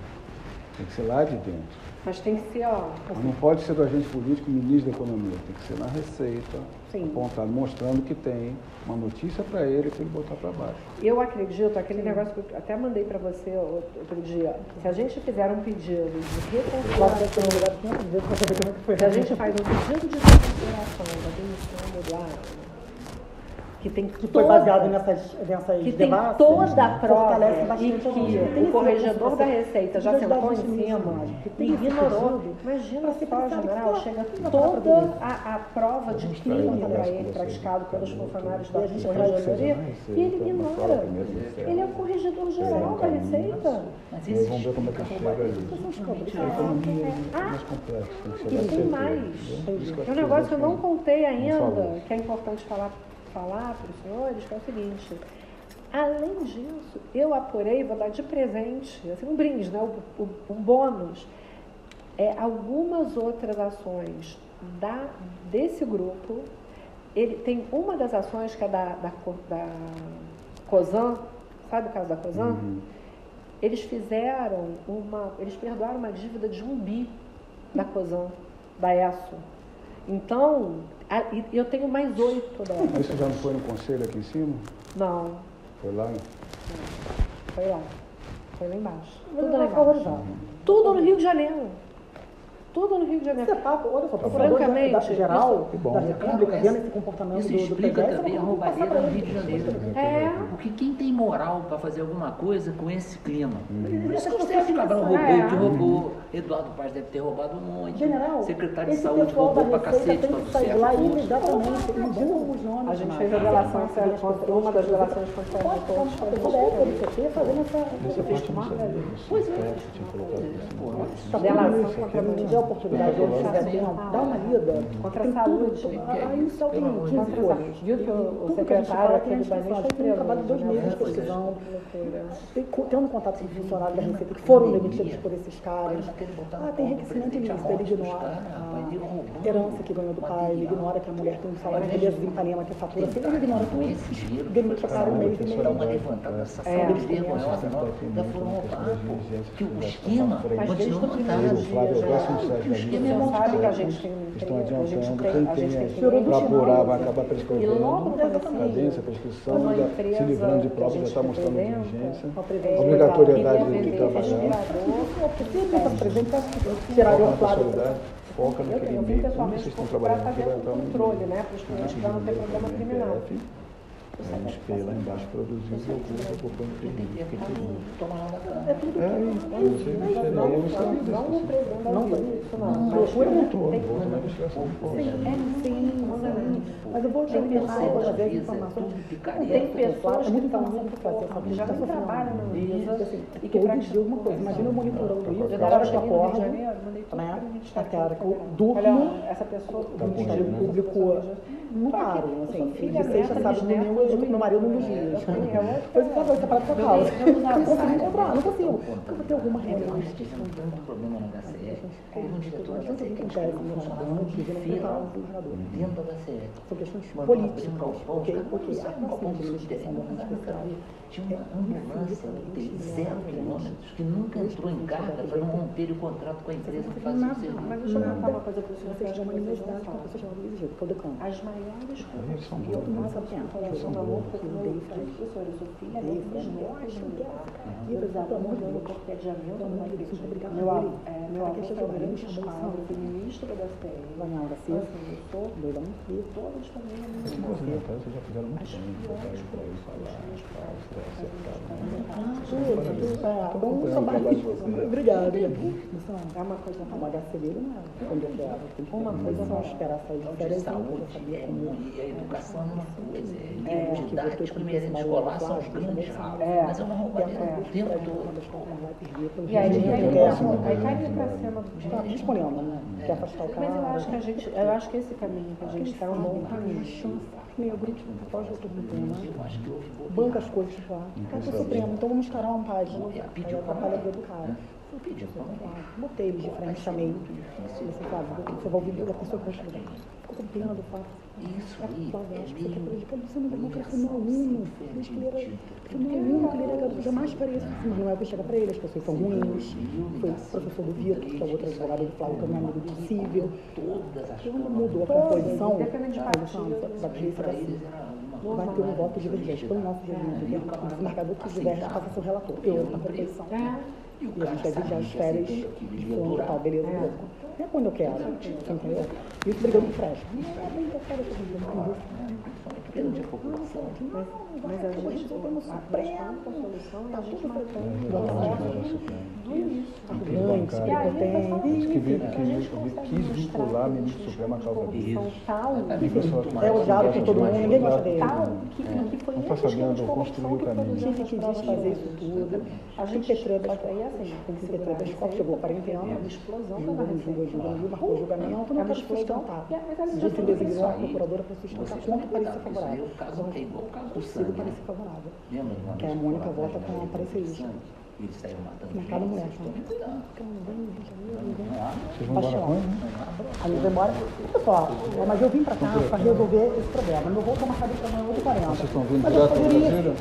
Tem que ser lá de dentro. Mas tem que ser, ó... Mas não pode ser do agente político, ministro da Economia. Tem que ser na Receita, apontado, mostrando que tem uma notícia para ele que ele botar para baixo. Eu acredito, aquele negócio que eu até mandei para você outro dia, se a gente fizer um pedido de reconsideração, se a gente faz um pedido de reconsideração da demissão do Eduardo, que tem que foi baseado nessas que tem debates, toda a prova fortalece e bastante que o corregedor da Receita já sentou em cima e ignorou. Imagina só, general, chega toda a prova de crime para ele, praticado pelos funcionários da corregedoria, e ele ignora. Ele é o corregedor geral da Receita. Mas isso vamos ver como é que chega ali. Mais complexo, tem que chegar E tem mais. É um negócio que eu não contei ainda, que é importante falar para os senhores, que é o seguinte: além disso, eu apurei, vou dar de presente, assim, um brinde, né, um bônus, algumas outras ações desse grupo. Ele tem uma das ações que é da COSAN, sabe o caso da COSAN? Eles eles perdoaram uma dívida de 1 bi da COSAN, da ESSO. Então, eu tenho mais 8 delas. Mas isso já não foi no conselho aqui em cima? Não. Foi lá? Foi lá. Foi lá embaixo. Tudo lá embaixo. Tudo no Rio de Janeiro. Tudo no Rio de Janeiro. Esse papo, olha só, francamente, geral da República, vendo esse comportamento isso do explica PGS, também a roubalheira no Rio de Janeiro. Porque quem tem moral para fazer alguma coisa com esse clima? Por isso que o Sérgio Cabral roubou o que roubou, Eduardo Paz deve ter roubado um monte, General, secretário de saúde roubou pra cacete para o Sérgio. lá imediatamente, pedindo os nomes. A gente fez a delação contra uma das delações contra o todos. fazendo Nessa parte não sabia. Pois é. Delação contra a oportunidade de dar uma lida contra a saúde. Aí só tem 15 folhas. Viu que o secretário aqui do Banês foi tem um trabalho de 2 meses pesquisando, tendo contato com os funcionários da Receita que foram demitidos por esses caras. Tem enriquecimento ilícito, ele ignora a herança que ganhou do pai, ele ignora que a mulher tem um salário de beleza em Ipanema que fatura, ele ignora tudo. Demite o cara no mês e meio. Dá uma levantada dessa saúde vergonhosa, já foram roubados, que o esquema continua montado. O esquema é montado. Sabe que a gente tem estão adiantando, quem tem para apurar vai acabar prescrevendo, cadência, prescrição, se livrando de provas, já está mostrando diligência, obrigatoriedade de trabalhar. Tiraram o quadro. foca naquele eu vim meio. Como pessoalmente vocês estão para trabalhando aqui, fazer vai o entrar no controle, né, para os clientes para não ter problema criminal. A gente fez lá embaixo, produziu, jogou, jogou para imprimir. Fiquei feliz. Toma lá na cara. É isso, eu sei, eu não sabia disso. Não representa isso, não. Procura não estou, não vou tomar investigação de fora. Mas eu vou Tem tentar pessoas, trazer às vezes, informações. é tudo picareta. Tem pessoas que estão muito muito fácil, que já não trabalham na Anvisa e que todo dia uma coisa. Imagina eu monitorando isso, Eu a hora que eu cheguei no Rio de acordo, Janeiro, mandei tudo né? para o Ministério Até a hora que eu Público. durmo, Olha, essa pessoa o Ministério Público muito raro, assim, de sexta, sábado, domingo, eu tô com meu marido um dos dias. Depois eu falo, você para com a causa. Eu não consigo encontrar, não consigo. Porque eu vou ter alguma reunião. Eles tinham um problema na HCE. Teve um diretor da HCE que Acontece, descobriu um funcionário de feira dentro da HCE. São questões Mandou abrir um políticas, galpão, ok? os caras sabe um galpão de tinha uma ambulância de 0 quilômetros que nunca entrou em carga para não romper o contrato com a empresa que fazia o serviço. Mas deixa eu contar uma coisa para o senhor. Vocês têm uma universidade com a pessoa chamada Luiz Gil, que é o decano. As maiores São e eu bons, faço né? um amor por meu professor, eu sou filha dele, bisnetos militar. Meus avós dando cortejamento no marido. Meu avô trabalhou no Estado, eu fui ministro da STM. Ganhava Assim, cedo, eu sou dois anos e todas também a minha Vocês já fizeram muito bem, botar isso para ele falar, Obrigada. É uma coisa O HC dele não é quando eu quero. Uma coisa não esperar sair de férias. Saúde e a educação é uma coisa. É didático, merenda escolar são os grandes ralos. Mas é uma roubalheira o tempo todo. E aí cai pra cima Está disponível, né? Quer afastar o cara. Mas eu acho que esse caminho que a gente está é um bom caminho. Negro, pode outro problema. Eu acho que houve Banca as coisas lá. Vai pro Supremo, então vamos escalar uma página. Aí atrapalha a vida do cara. eu pedi Botei ele de frente, chamei. Você sabe, você vai ouvir da pessoa que vai chegar. Ficou com pena do fato. Isso É aí, foda, acho que você quer é prejudicar você não democracia, meu aluno. Desde que ele era meu aluno, que ele era garoto, jamais faria isso. Mas não é o que chega pra ele, as pessoas são ruins. Foi o professor do Vitor, que é o outro advogado do Flávio, que é meu amigo do Cível. Quando mudou a composição, da polícia vai ter um voto divergente. Então, o nosso regime, o desembargador que diverge passa a ser o relator. Eu, na composição. E a gente vai vigiar as férias, fulano, tal, beleza. Não é quando eu quero, entendeu? E isso brigando por fresco. Não é bem que eu quero, Mas a gente tem no Supremo, tá tudo quis vincular a ministro Supremo à causa dele. É odiado por todo mundo, ninguém gosta dele. Não está sabendo construir o caminho. Tinha que fazer isso tudo. A gente Petrebas, tem que ser Petrebas, chegou a 40 anos, a explosão da Rio, marcou o julgamento, não quero sustentar. A gente designou uma procuradora para sustentar contra parecer favorável. Consigo parecer favorável. Que a Mônica vota com a parecerista. Eles saíram matando. Na cada mulher. Vocês vão embora quando? Aí eu vou embora. Pessoal, mas eu vim pra cá para resolver esse problema. Meu voo está marcado para amanhã 8h40. Vocês estão vindo Mas direto eu para poderia. Brasília?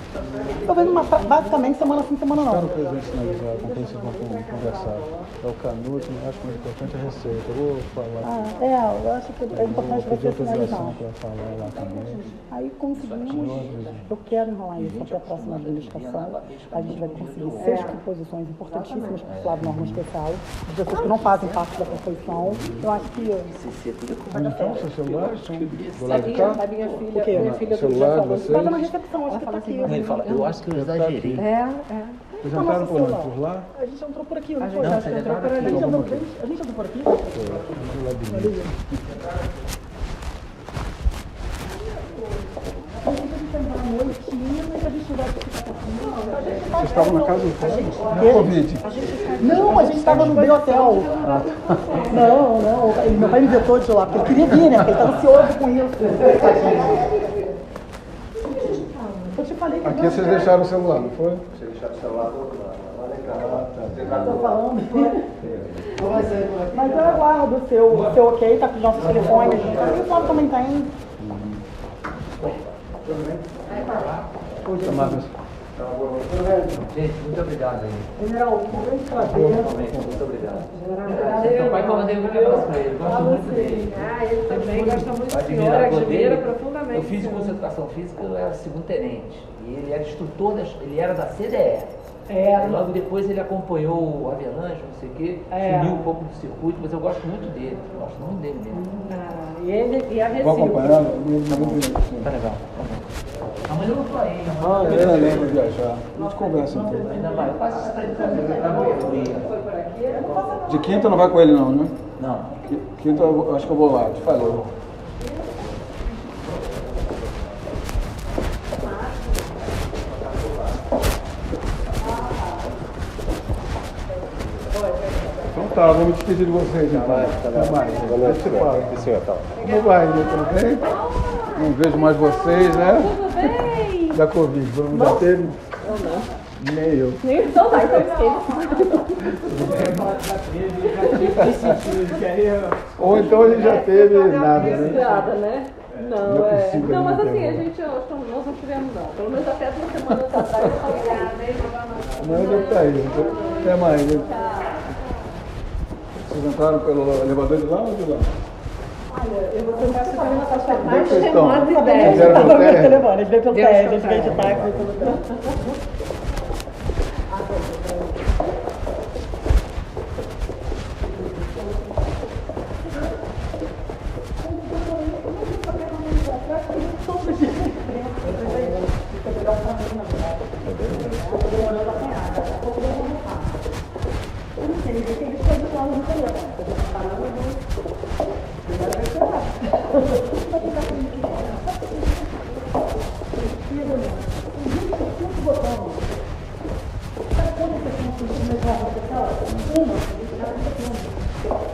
Estou vendo basicamente semana sim, semana não. Espero o presidente sinalizar, com quem vocês vão conversar. É o Canuto, mas acho que o mais importante é a receita. Eu vou falar. Eu acho que é importante vou pedir você sinalizar. autorização para falar lá também. Aí conseguimos, eu quero enrolar isso até a próxima administração. A gente vai conseguir 6 composições importantíssimas para o Flávio Norma Especial, de pessoas que não fazem parte da composição. Eu acho que Então, seu celular? Do lado de cá? A minha filha Celular de vocês? estava na recepção, acho que está aqui. Ele fala, eu acho que eu exagerei. Vocês entraram por onde? Por lá? A gente entrou por aqui, não A foi? gente entrou por ali. A gente entrou por aqui? Vocês estavam na casa do Flávio? Covid. Não, a gente estava no meu hotel. Não, meu pai me vetou de lá, porque ele queria vir, né? Porque ele estava ansioso com isso. Eu te falei que Aqui vocês deixaram o celular, não foi? Você deixar o celular do outro lado. estou falando. Mas eu aguardo o seu ok, tá com os nossos telefones. O Flávio também tem. Gente, muito obrigado aí. General, um grande prazer. Muito obrigado. Meu pai comandei muito negócio pra ele. Gosto muito dele. Ele também gosta muito do senhor, Admirador admira dele. profundamente. Eu fiz curso de educação física, eu era segundo tenente. E ele era instrutor, ele era da CDE. Logo depois ele acompanhou o Avelange, não sei o quê, sumiu um pouco do circuito, mas eu gosto muito dele. Gosto muito dele mesmo. E ele e a Vou Recife. acompanhar? Tá legal. Amanhã eu não tô aí. Eu lembro de viajar. A gente conversa então. Ainda vai. Eu passo isso pra ele também. De quinta não vai com ele não, né? Não. Quinta eu acho que eu vou lá, te falei. Então tá, vou me despedir de vocês então. Até mais. Boa noite, senhor. E senhor, tá? Como vai, tudo bem? Não vejo mais vocês, né? Tudo bem? Da Covid, vamos já teve? Eu não. Nem eu. Então tá, então esquece. Ou então a gente já teve nada, né? Nada, né? Não, Não é possível Não, mas não ter assim, a agora. gente, nós não tivemos não. Pelo menos até 2 semanas atrás eu falei, Mas já tá aí. Até mais. Né? Vocês entraram pelo elevador de lá ou de lá? eu vou tentar saber uma coisa mais Onde vocês estão? remota Fizeram ideia. pelo térreo? telefone, a gente veio pelo Deus teste, a te gente veio de abençoe. táxi, veio pelo teste.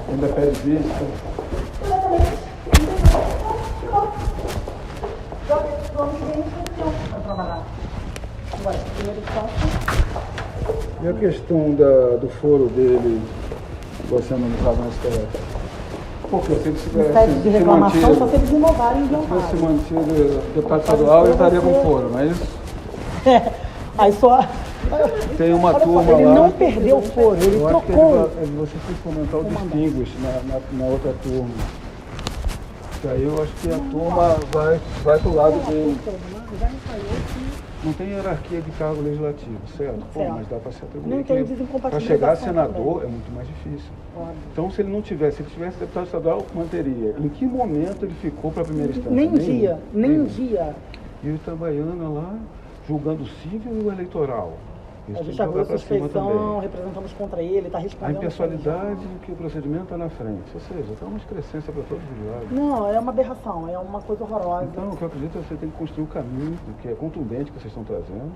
Ainda pede vista. E a questão do foro dele, você analisava no STF? Porque se ele tivesse Pede de reclamação, só se se eles inovarem e tivesse inventarem. mantido deputado estadual, ele estaria com foro, não é isso? Aí só. Tem uma Olha só, turma ele lá. não perdeu o foro, ele Eu acho que trocou. você tem que fomentar o distinguish na outra turma. Que aí eu acho que a turma vai pro lado dele. Não tem hierarquia de cargo legislativo, certo? Pô, Certo. mas dá para se atribuir. Não tem Para desincompatibilização chegar a senador também. é muito mais difícil. Óbvio. Então, se ele tivesse deputado estadual, manteria. Em que momento ele ficou para a primeira instância? Nem Nenhum. dia, nem Nenhum. dia. E o Itabaiana lá, julgando o civil e o eleitoral. Isso A tem gente que abriu jogar para cima suspeição, também. representamos contra ele, está A respondendo. impessoalidade que o procedimento está na frente. Ou seja, está uma excrescência para todos os lados. Não, é uma aberração, é uma coisa horrorosa. Então, o que eu acredito é que você tem que construir o caminho, que é contundente que vocês estão trazendo,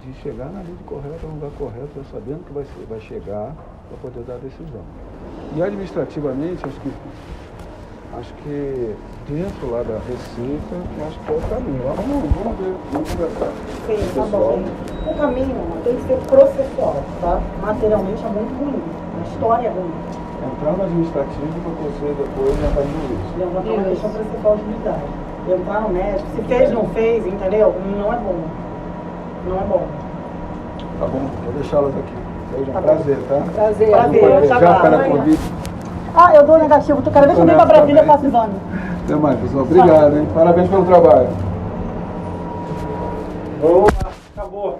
de chegar na lei correta, no lugar correto, já sabendo que vai chegar para poder dar a decisão. E administrativamente, acho que dentro lá da Receita, acho que é o caminho. Vamos ver, vamos conversar. Sim, tá Pessoal, bom. O caminho tem que ser processual, tá? Materialmente é muito ruim, a história é ruim. entrar no administrativo para você depois entrar no jurídico. Levantar uma questão processual de unidade. Entrar no médico, se fez, não fez, entendeu? Não é bom. Não é bom. Tá bom, vou deixá-las aqui. Seja um Tá bom. prazer, tá? Prazer. Prazer, Já tá para bom. Covid. Ah, eu dou negativo. Cada vez que eu venho pra Brasília, eu faço exame. Até mais, pessoal. Obrigado, hein? Parabéns pelo trabalho. Boa, acabou.